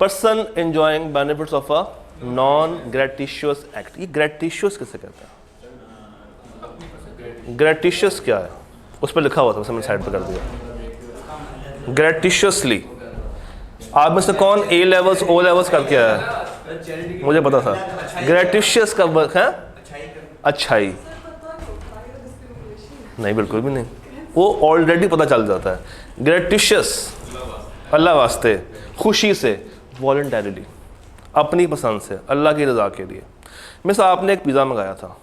S1: Person enjoying benefits of a non gratuitous act. ये ग्रेटिशियस किसे कहते हैं? ग्रेटिशियस क्या है? उस पर लिखा हुआ था, मैंने साइड पर कर दिया। ग्रेटिशियसली। आप में से कौन ए लेवल्स ओ लेवल्स करके आया है? मुझे पता था। ग्रेटिशियस का वर्क है अच्छाई। नहीं, बिल्कुल भी नहीं, वो ऑलरेडी पता चल जाता है। ग्रेटिशियस अल्लाह वास्ते, खुशी से, वॉलंटरीली, अपनी पसंद से, अल्लाह की रज़ा के लिए। मिस आपने एक पिज़्ज़ा मंगाया था,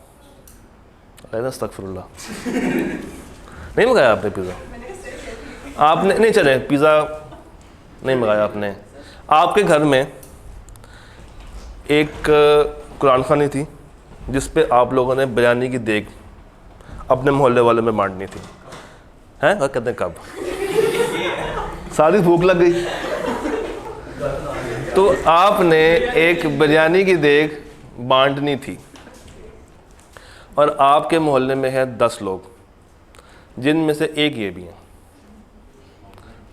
S1: अस्तगफिरुल्लाह, नहीं मंगाया आपने पिज़्ज़ा? आपने नहीं, चले पिज़्ज़ा नहीं मंगाया आपने। आपके घर में एक कुरान खानी थी जिस पे आप लोगों ने बिरयानी की देग अपने मोहल्ले वाले में बांटनी थी, हैं? और कहते हैं कब? सारी भूख लग गई, तो आपने एक बिरयानी की देग बांटनी थी और आपके मोहल्ले में है 10 लोग जिनमें से एक ये भी हैं,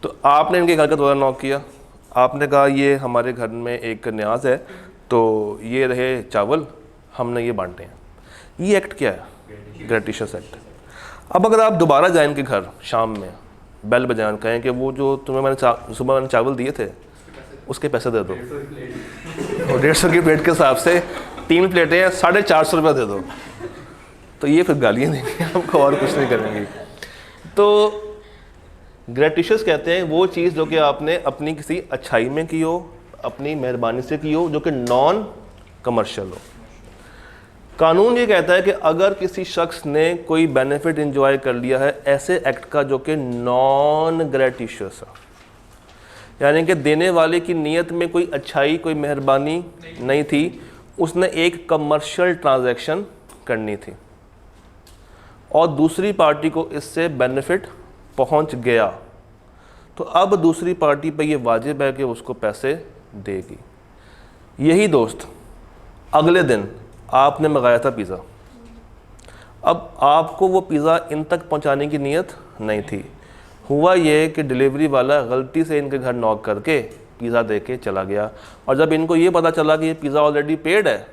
S1: तो आपने इनके घर का दौरा नॉक किया, आपने कहा ये हमारे घर में एक न्याज है तो ये रहे चावल, हमने ये बांटे हैं। ये एक्ट क्या है? Gratuitous act. अब अगर आप दोबारा जाएं इनके घर शाम में, बेल बजाएं, कहें कि वो जो तुम्हें सुबह मैंने चावल दिए थे उसके पैसे दे दो, और 150 की प्लेट के हिसाब से 3 प्लेटें हैं, 450 रुपये दे दो, तो ये फिर गालियाँ देंगे आपको और कुछ नहीं करेंगे। तो ग्रेटिशियस कहते हैं वो चीज़ जो कि आपने अपनी किसी अच्छाई में की हो, अपनी मेहरबानी से की हो, जो कि नॉन कमर्शियल हो। कानून ये कहता है कि अगर किसी शख्स ने कोई बेनिफिट एंजॉय कर लिया है ऐसे एक्ट का जो कि नॉन ग्रेटिशियस है, यानी कि देने वाले की नीयत में कोई अच्छाई, कोई मेहरबानी नहीं थी, उसने एक कमर्शियल ट्रांजैक्शन करनी थी और दूसरी पार्टी को इससे बेनिफिट पहुंच गया, तो अब दूसरी पार्टी पर यह वाजिब है कि उसको पैसे देगी। यही दोस्त अगले दिन आपने मंगाया था पिज़्ज़ा, अब आपको वो पिज़्ज़ा इन तक पहुंचाने की नीयत नहीं थी, हुआ ये कि डिलीवरी वाला गलती से इनके घर नॉक करके पिज़्ज़ा दे के चला गया, और जब इनको ये पता चला कि ये पिज़्ज़ा ऑलरेडी पेड है,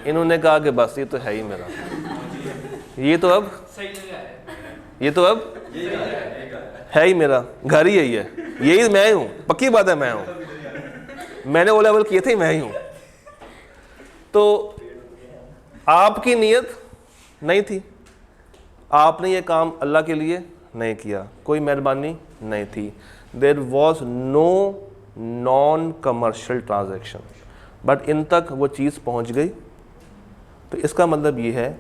S1: इन्होंने कहा कि बस ये तो है ही मेरा, ये तो अब है ही मेरा, घर ही यही है, यही मैं ही हूँ, पक्की बात है मैं हूँ, मैंने वो लेवल किए थे मैं ही हूँ। तो आपकी नीयत नहीं थी, आपने ये काम अल्लाह के लिए नहीं किया, कोई मेहरबानी नहीं थी, there was no non commercial transaction, but इन तक वो चीज़ पहुंच गई। तो इसका मतलब ये है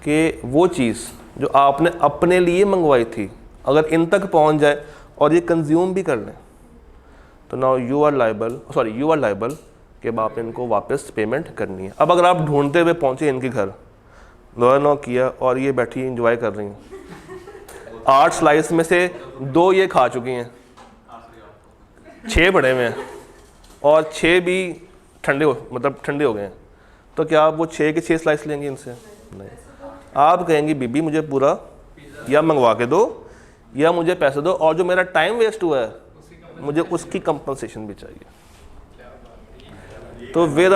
S1: कि वो चीज़ जो आपने अपने लिए मंगवाई थी अगर इन तक पहुंच जाए और ये कंज्यूम भी कर लें, तो नाउ यू आर लायबल कि अब आपने इनको वापस पेमेंट करनी है। अब अगर आप ढूंढते हुए पहुंचे इनके घर, दौरा नॉक किया और ये बैठी इंजॉय कर रही हैं, 8 स्लाइस में से 2 ये खा चुकी हैं, 6 पड़े हुए हैं और 6 भी ठंडे हो गए हैं, तो क्या आप वो 6 के 6 स्लाइस लेंगे इनसे? नहीं, आप कहेंगी बीबी मुझे पूरा या मंगवा के दो या मुझे पैसे दो, और जो मेरा टाइम वेस्ट हुआ है मुझे उसकी कंपनसेशन भी चाहिए। तो where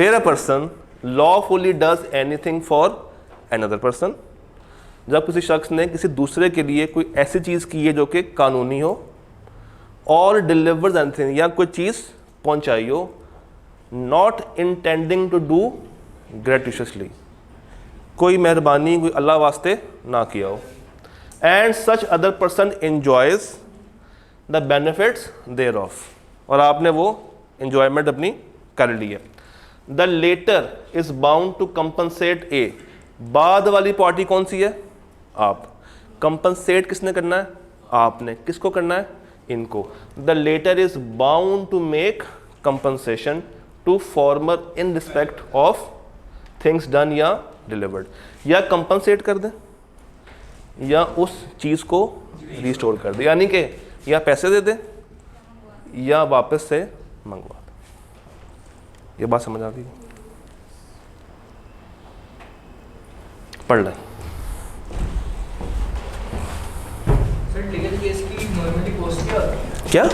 S1: a person lawfully does anything for another person, जब किसी शख्स ने किसी दूसरे के लिए कोई ऐसी चीज़ की है जो कि कानूनी हो, और डिलीवर्स एनीथिंग या कोई चीज़ पहुंचाई हो, not intending to do gratuitously, कोई मेहरबानी कोई अल्लाह वास्ते ना किया हो, and such other person enjoys the benefits thereof, और आपने वो एंजॉयमेंट अपनी कर ली है, the latter is bound to compensate a, बाद वाली पार्टी कौन सी है? आप। कंपनसेट किसने करना है? आपने। किसको करना है? इनको। The latter is bound to make compensation to former in respect of things done या डिलीवर्ड, या कंपनसेट कर दें या उस चीज़ को रिस्टोर कर दे, यानी कि या पैसे दे दे या वापस से मंगवा दे। ये बात समझ आ गई? पढ़ लें।
S2: सर लीगल केस की नॉर्मली कॉस्ट क्या होती है?
S1: क्या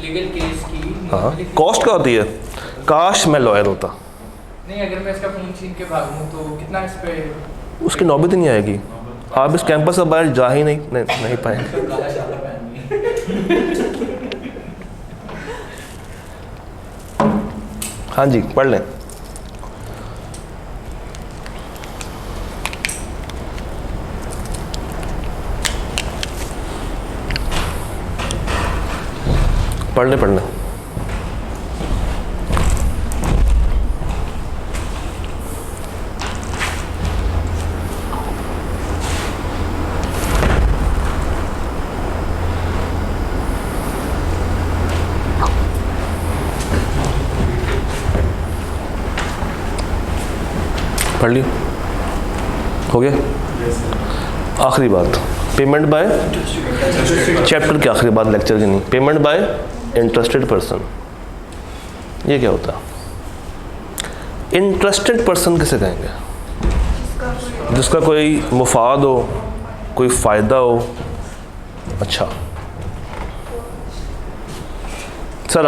S2: लीगल केस की
S1: हाँ कॉस्ट क्या होती है? काश मैं लॉयर होता।
S2: नहीं, अगर मैं इसका फोन छीन के भागूं तो कितना इस पे?
S1: उसकी नौबत ही नहीं आएगी, आप इस कैंपस से बाहर जा ही नहीं पाएंगे।
S2: काला शाला पहननी
S1: हाँ जी पढ़ लें। पढ़ लें पढ़ लियो? हो गया? आखिरी बात, पेमेंट बाय चैप्टर के आखिरी बात, लेक्चर की नहीं, पेमेंट बाय इंटरेस्टेड पर्सन। ये क्या होता है? इंटरेस्टेड पर्सन किसे कहेंगे? जिसका कोई मुफाद हो, कोई फ़ायदा हो। अच्छा सर,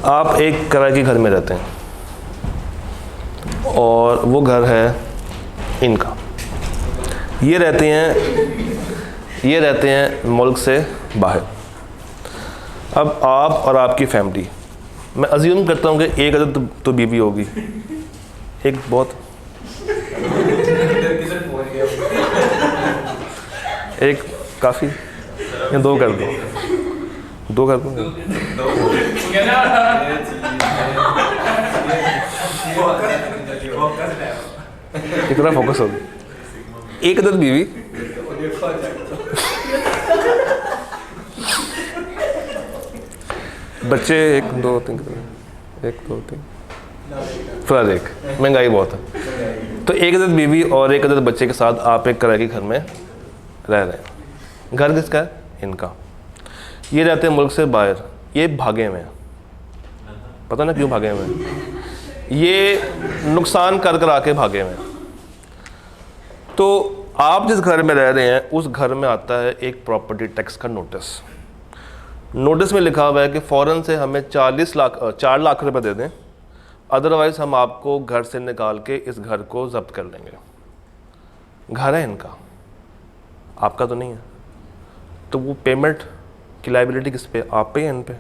S1: आप एक किराए के घर में रहते हैं और वो घर है इनका। ये रहते हैं मुल्क से बाहर। अब आप और आपकी फैमिली, मैं अज्यूम करता हूँ कि एक अदद तो बीवी होगी, एक बहुत, एक काफ़ी, या दो कर दो, दो कर दो। कितना फोकस होगी? एक अदद बीवी, बच्चे 1 2 3, 1 2 3, फिलहाल एक, महंगाई बहुत है। तो एक अदद बीवी और एक अदद बच्चे के साथ आप एक किराए के घर में रह रहे हैं। घर किसका है? इनका। ये रहते हैं मुल्क से बाहर, ये भागे हुए हैं। पता ना क्यों भागे हुए हैं? ये नुकसान कर आके भागे हुए हैं। तो आप जिस घर में रह रहे हैं उस घर में आता है एक प्रॉपर्टी टैक्स का नोटिस। नोटिस में लिखा हुआ है कि फ़ौरन से हमें 4 लाख रुपए दे दें, अदरवाइज़ हम आपको घर से निकाल के इस घर को जब्त कर लेंगे। घर है इनका, आपका तो नहीं है। तो वो पेमेंट की लायबिलिटी किस पे? आप पे है, इन पे?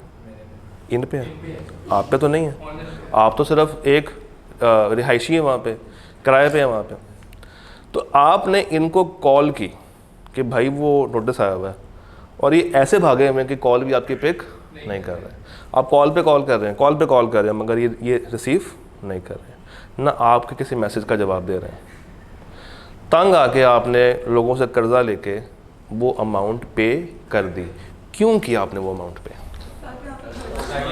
S1: इन पे है, आप पे तो नहीं है। आप तो सिर्फ एक रिहायशी है वहाँ पे, किराए पे है वहाँ पे। तो आपने इनको कॉल की कि भाई वो नोटिस आया हुआ है, और ये ऐसे भागे हुए हैं कि कॉल भी आपकी पिक नहीं कर रहे हैं। आप कॉल पे कॉल कर रहे हैं, कॉल पे कॉल कर रहे हैं, मगर ये रिसीव नहीं कर रहे हैं, ना आपके किसी मैसेज का जवाब दे रहे हैं। तंग आके आपने लोगों से कर्जा लेके वो अमाउंट पे कर दी। क्यों किया आपने वो अमाउंट पे?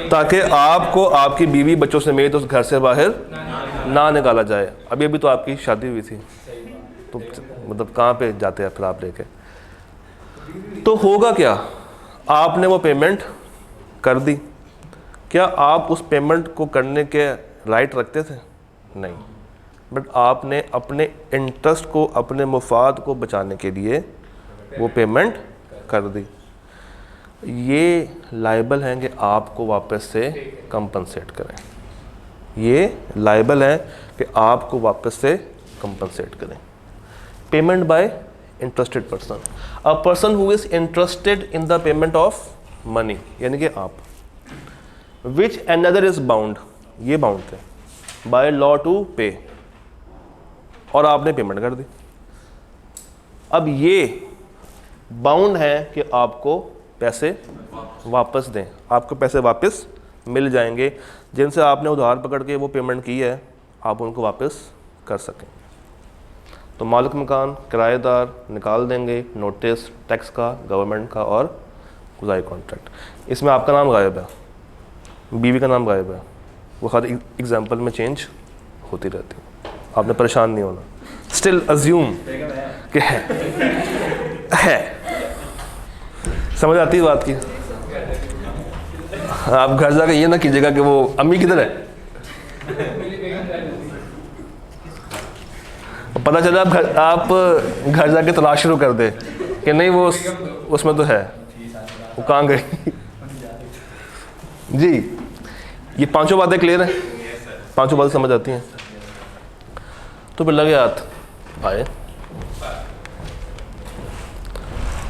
S1: ताकि आपको आपकी बीवी बच्चों समेत उस घर से बाहर ना निकाला जाए। अभी अभी तो आपकी शादी हुई थी, तो मतलब कहाँ पे जाते हैं फिर आप लेके? तो होगा क्या? आपने वो पेमेंट कर दी। क्या आप उस पेमेंट को करने के राइट रखते थे? नहीं, बट आपने अपने इंटरेस्ट को, अपने मुफाद को बचाने के लिए वो पेमेंट कर दी। ये लायबल हैं कि आपको वापस से कंपनसेट करें। ये लायबल हैं कि आपको वापस से कंपनसेट करें। Payment by interested person, a person who is interested in the payment of money, यानी कि आप, विच अनदर इज बाउंड, ये बाउंड थे बाय लॉ टू पे, और आपने पेमेंट कर दी। अब ये बाउंड है कि आपको पैसे वापस दें, आपको पैसे वापस मिल जाएंगे। जिनसे आपने उधार पकड़ के वो पेमेंट की है, आप उनको वापस कर सकें। तो मालिक मकान, किराएदार निकाल देंगे नोटिस टैक्स का, गवर्नमेंट का और गुज़ाई कॉन्ट्रैक्ट। इसमें आपका नाम गायब है, बीवी का नाम गायब है, वो हर एग्जाम्पल में चेंज होती रहती है। आपने परेशान नहीं होना, स्टिल अज्यूम कि है। समझ आती है बात की? आप घर जाकर ये ना कीजिएगा कि वो अम्मी किधर है, पता चला आप घर जाके तलाश शुरू कर दे कि नहीं वो उसमें तो है, वो कहाँ गई। जी, ये पांचों बातें क्लियर हैं? पांचों बातें समझ आती हैं? तो फिर लगे हाथ आए।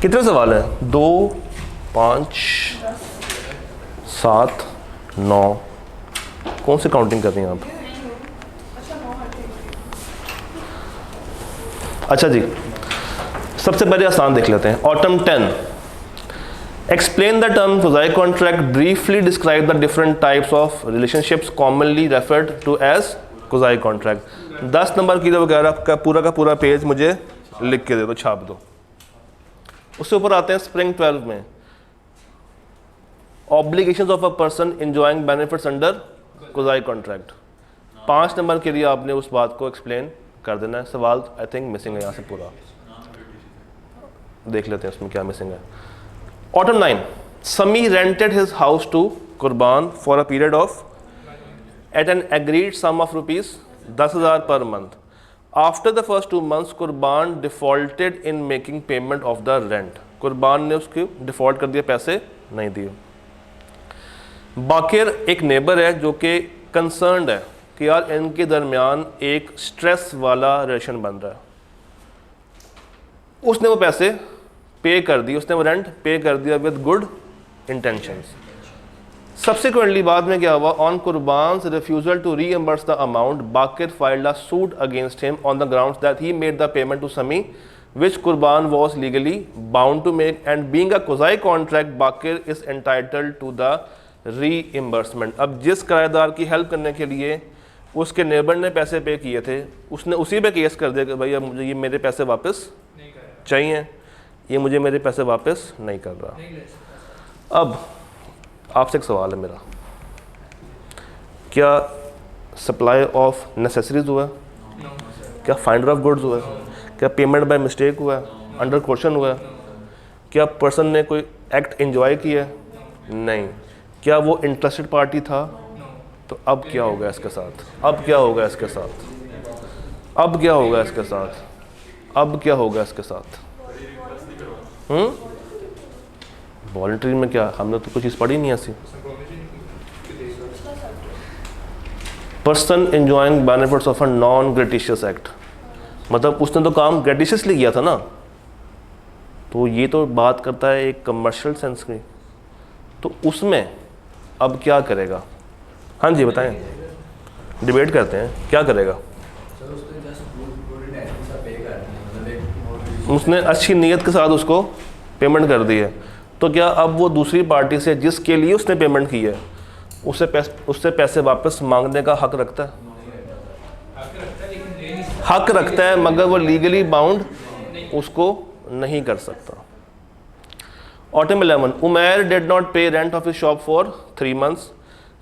S1: कितने सवाल हैं? 2 5 7 9, कौन सी काउंटिंग कर रही हैं आप? अच्छा जी, सबसे पहले आसान देख लेते हैं। Autumn 10, explain the term quasi contract, briefly describe the different types of relationships commonly referred to as quasi contract. 10 number की वगैरह का पूरा पेज मुझे लिख के दे दो, छाप दो। उससे ऊपर आते हैं स्प्रिंग 12 में, obligations of a person enjoying benefits under quasi contract. 5 number के लिए आपने उस बात को एक्सप्लेन कर देना है। सवाल आई थिंक मिसिंग है यहाँ से पूरा। देख लेते हैं उसमें क्या मिसिंग है। Autumn 9, Sami rented his house to Qurban for a period of at an agreed sum of rupees 10,000 per month. After the first 2 months, Qurban defaulted in making payment of the rent. कुर्बान ने उसके default कर दिया, पैसे नहीं दिए। बाकिर एक neighbour है जो कि कंसर्न्ड है कि यार इनके दरमियान एक स्ट्रेस वाला रिलेशन बन रहा है। उसने वो पैसे पे कर दिए, उसने वो रेंट पे कर दिया विद गुड इंटेंशंस। सब्सिक्वेंटली बाद में क्या हुआ, on Qurban's refusal to reimburse the amount, Baqir filed a suit against him on the grounds that he made the payment to Sami which Qurban was legally bound to make, and being a Quzai contract, Bakir is entitled to the reimbursement. अब जिस किराएदार की help करने के लिए उसके neighbour ने पैसे पे किए थे, उसने उसी पे केस कर दिया कि भैया मुझे ये मेरे पैसे वापस चाहिए, ये मुझे मेरे पैसे वापस नहीं कर रहा। अब आपसे एक सवाल है मेरा, क्या सप्लाई ऑफ नेसेसरीज हुआ है? क्या फाइंडर ऑफ गुड्स हुआ है? क्या पेमेंट बाय मिस्टेक हुआ है, अंडर क्वेश्चन हुआ है? क्या पर्सन ने कोई एक्ट एंजॉय किया है? नहीं। क्या वो इंटरेस्टेड पार्टी था? तो अब क्या होगा इसके साथ? अब क्या होगा इसके साथ? अब क्या होगा इसके साथ? अब क्या होगा इसके साथ? वॉलंटरी में क्या, हमने तो कुछ चीज़ पढ़ी नहीं ऐसी। Person enjoying benefits of a non gratuitous act, मतलब उसने तो काम ग्रेटिशियसली किया था ना, तो ये तो बात करता है एक कमर्शियल सेंस की, तो उसमें अब क्या करेगा? हाँ जी बताएं, डिबेट करते हैं, क्या करेगा? उसने अच्छी नीयत के साथ उसको पेमेंट कर दी है, तो क्या अब वो दूसरी पार्टी से जिसके लिए उसने पेमेंट की है उससे पैसे वापस मांगने का हक रखता है? हक रखता है, मगर वो लीगली बाउंड उसको नहीं कर सकता। Autumn 11, Umair did not pay rent of his shop for 3 months.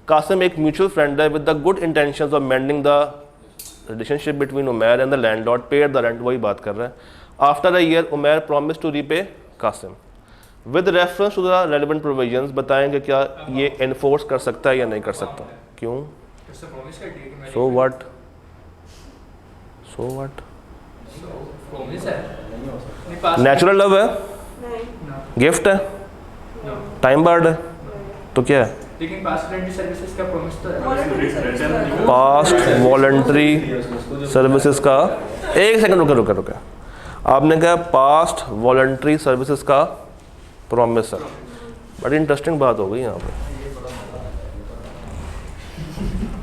S1: Qasim एक म्यूचुअल फ्रेंड है with the good intentions of mending the relationship between Umair and the landlord, paid the rent, वही बात कर रहा है। After a year Umair promise to repay Qasim with reference to the relevant provisions. बताएंगे क्या ये एनफोर्स कर सकता है या नहीं कर सकता? क्यों? So what? So what? Natural love है, गिफ्ट है, टाइम बार्ड है, तो क्या है?
S2: लेकिन पास्ट वॉलंटरी सर्विसेज का प्रॉमिस तो है।
S1: पास्ट वॉलंटरी सर्विसेज का, एक सेकंड रुका, आपने कहा पास्ट वॉलंटरी सर्विसेज का प्रॉमिस है। बड़ी इंटरेस्टिंग बात हो गई यहाँ पे।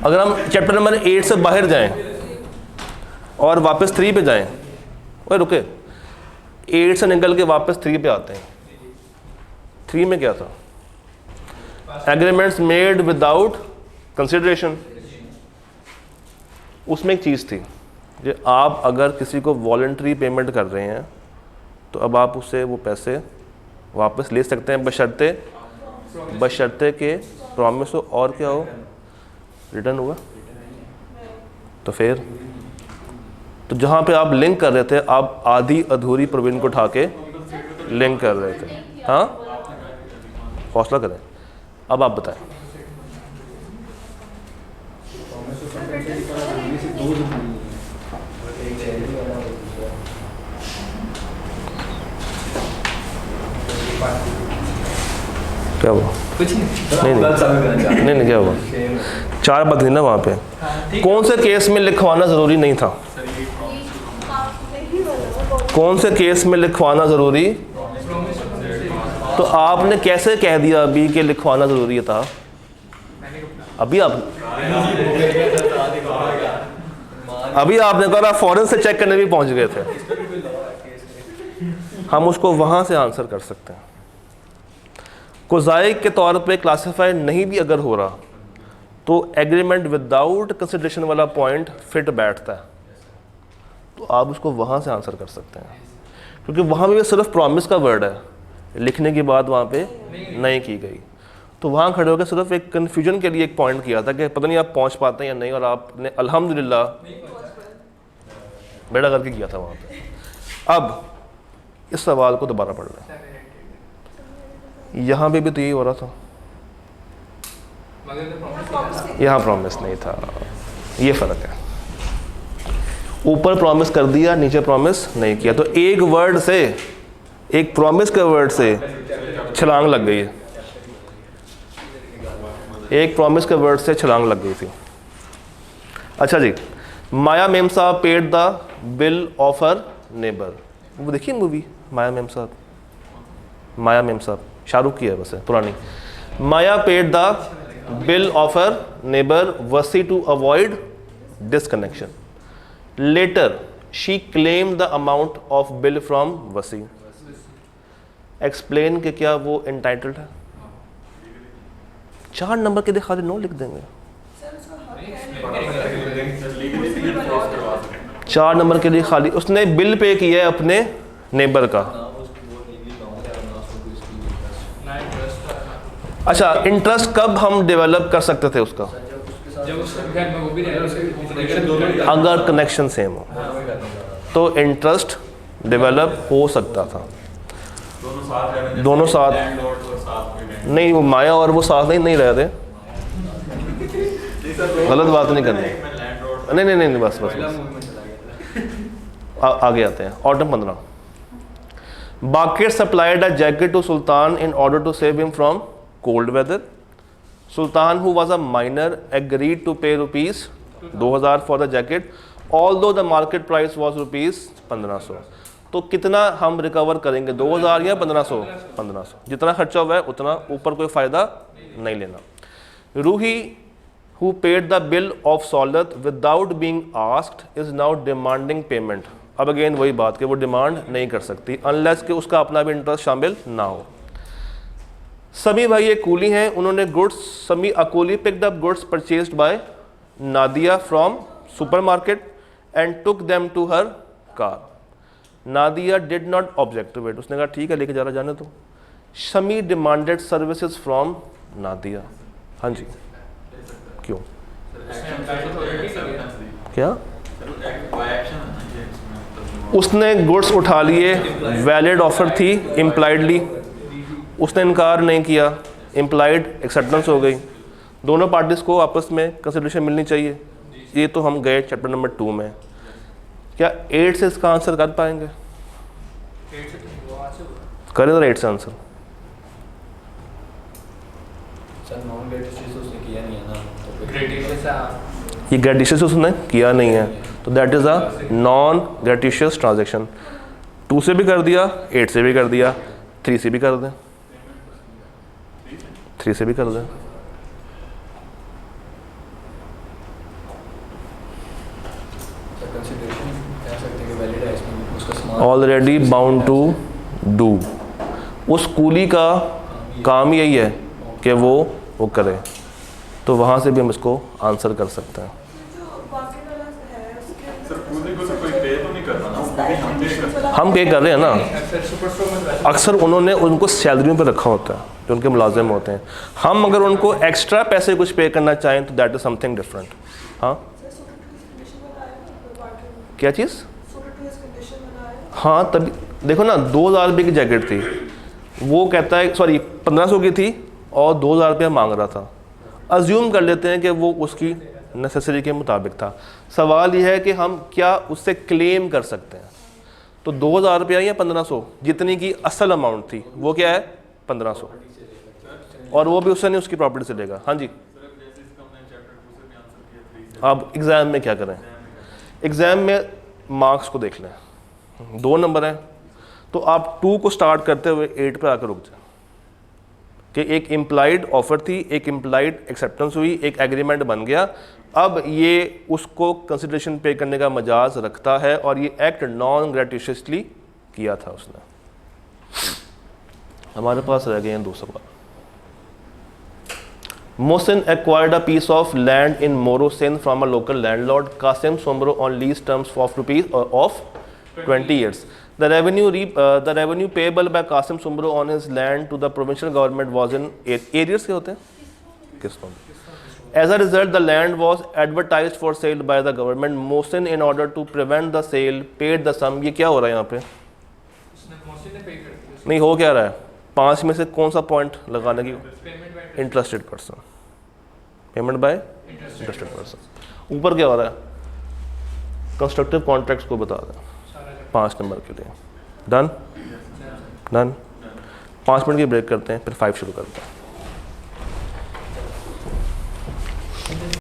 S1: अगर हम चैप्टर नंबर 8 से बाहर जाएं और वापस 3 पे जाएं, ओए रुके, 8 से निकल के वापस 3 पे आते हैं। 3 में क्या था? Agreements made without consideration. उसमें एक चीज़ थी कि आप अगर किसी को वॉलंटरी पेमेंट कर रहे हैं तो अब आप उससे वो पैसे वापस ले सकते हैं बशर्ते के प्रॉमिस हो और क्या हो, रिटर्न हुआ। तो फिर तो जहाँ पे आप लिंक कर रहे थे, आप आधी अधूरी प्रोविजन को उठा के लिंक कर रहे थे। हाँ, हौसला करें। अब आप बताएं। क्या हुआ?
S2: कुछ
S1: नहीं, क्या हुआ? 4 बात थी ना वहाँ पे। कौन से केस में लिखवाना ज़रूरी नहीं था? कौन से केस में लिखवाना ज़रूरी? तो आपने कैसे कह दिया अभी कि लिखवाना ज़रूरी था? अभी आपने कहा फॉरेन से चेक करने भी पहुंच गए थे। हम उसको वहाँ से आंसर कर सकते हैं। कुज़ाई के तौर पे क्लासिफाई नहीं भी अगर हो रहा तो एग्रीमेंट विदाउट कंसिडरेशन वाला पॉइंट फिट बैठता है, तो आप उसको वहाँ से आंसर कर सकते हैं, क्योंकि वहाँ भी सिर्फ प्रॉमिस का वर्ड है, लिखने की बात वहाँ पे नहीं की गई। तो वहाँ खड़े होकर सिर्फ एक कन्फ्यूजन के लिए एक पॉइंट किया था कि पता नहीं आप पहुँच पाते हैं या नहीं, और आपने अल्हम्दुलिल्लाह बेड़ा करके किया था वहाँ पे। अब इस सवाल को दोबारा पढ़ लें। यहाँ पे भी तो यही हो रहा था, यहाँ प्रॉमिस नहीं था, ये फ़र्क है। ऊपर प्रॉमिस कर दिया, नीचे प्रॉमिस नहीं किया। तो एक वर्ड से, एक प्रॉमिस के वर्ड से छलांग लग गई है, एक प्रॉमिस के वर्ड से छलांग लग गई थी। अच्छा जी, माया मेम साहब paid the bill of her neighbour. वो देखिए मूवी माया मेम साहब, माया मेम साहब शाहरुख की है वैसे, पुरानी। Maya paid the bill of her neighbour Wasi to avoid disconnection. Later she claim the amount of bill from Wasi. Explain के क्या वो एंटाइटल्ड है? 4 नंबर के लिए खाली नो लिख देंगे। 4 नंबर के लिए खाली, उसने बिल पे किया है अपने नेबर का। अच्छा, इंटरेस्ट कब हम डेवलप कर सकते थे उसका? अगर कनेक्शन सेम हो तो इंटरेस्ट डेवलप हो सकता था। दोनों साथ नहीं, वो माया और वो साथ नहीं रह रहे। गलत बात नहीं करनी। नहीं, बस आगे आते हैं। ऑटम 15। बाकेट supplied a jacket to Sultan in order to save him from cold weather. Sultan who was a minor agreed to pay ₹2000 for the jacket although the market price was ₹1500। तो कितना हम रिकवर करेंगे, 2000 या 1500? 1500। जितना खर्चा हुआ है उतना, ऊपर कोई फ़ायदा नहीं लेना। Roohi who paid the bill of Saulat without being asked is now demanding payment. अब अगेन वही बात कि वो डिमांड नहीं कर सकती अनलेस कि उसका अपना भी इंटरेस्ट शामिल ना हो। समी भाई एक कूली हैं, उन्होंने goods, Sami actually picked up goods purchased by Nadia from supermarket and took them to her car. Nadia did not object to it. उसने कहा ठीक है, लेके जा रहा, जाने तो। Shami demanded services from Nadia. हाँ जी, क्यों? क्या? उसने गुड्स उठा लिए, वैलिड ऑफर थी, इम्प्लाइडली उसने इनकार नहीं किया, इम्प्लाइड एक्सेप्टेंस हो गई। दोनों पार्टीज को आपस में कंसिडरेशन मिलनी चाहिए। ये तो हम गए चैप्टर नंबर 2 में। क्या 8 से इसका आंसर कर पाएंगे? करें जरा 8 से आंसर। ये ग्रेटिशियस उसने किया नहीं है, तो that is a non gratuitous transaction. 2 से भी कर दिया, 8 से भी कर दिया, 3 से भी कर दें, 3 से भी कर दें। Already bound to do. उस कूली का काम यही है कि वो करे, तो वहाँ से भी हम इसको आंसर कर सकते हैं। हम पे कर रहे हैं ना, अक्सर उन्होंने उनको सैलरियों पे रखा होता है जो उनके मुलाजिम होते हैं। हम अगर उनको एक्स्ट्रा पैसे कुछ पे करना चाहें तो दैट इज़ समथिंग डिफरेंट। हाँ, क्या चीज़? हाँ, तभी देखो ना, 2000 रुपये की जैकेट थी, वो कहता है सॉरी 1500 की थी और 2000 रुपया मांग रहा था। अज्यूम कर लेते हैं कि वो उसकी नेसेसरी के मुताबिक था। सवाल यह है कि हम क्या उससे क्लेम कर सकते हैं। तो 2000 रुपया या 1500, जितनी की असल अमाउंट थी वो क्या है 1500, और वो भी उससे नहीं उसकी प्रॉपर्टी से लेगा। हाँ जी, अब एग्ज़ाम में क्या करें? एग्ज़ाम में मार्क्स को देख लें, 2 नंबर हैं, तो आप 2 को स्टार्ट करते हुए 8 पर आकर रुक जाए कि एक इम्प्लाइड ऑफर थी, एक इम्प्लाइड एक्सेप्टेंस हुई, एक एग्रीमेंट बन गया। अब ये उसको कंसिडरेशन पे करने का मजाज रखता है और ये एक्ट नॉन ग्रेटिशियसली किया था उसने। हमारे पास रह गए हैं 2 सवाल। Mohsin acquired a piece of land in Morosin from a local landlord, Qasim Somro, on lease terms of ₹20 years. The revenue payable by Qasim Somro on his land to the provincial government was in arrears के होते हैं किस्तों में. As a result, the land was advertised for sale by the government. Mohsin, in order to prevent the sale, paid the sum. ये क्या हो रहा है यहाँ पे?
S2: ऑप्शन है पे कर दिया
S1: नहीं हो क्या रहा है, 5 में से कौन सा पॉइंट लगाने की,
S2: payment by
S1: interested person, payment by interested person. ऊपर क्या हो रहा है, कंस्ट्रक्टिव कॉन्ट्रैक्ट्स को बता दें 5 नंबर के लिए। Done done. 5 मिनट की ब्रेक करते हैं, फिर 5 शुरू करते हैं।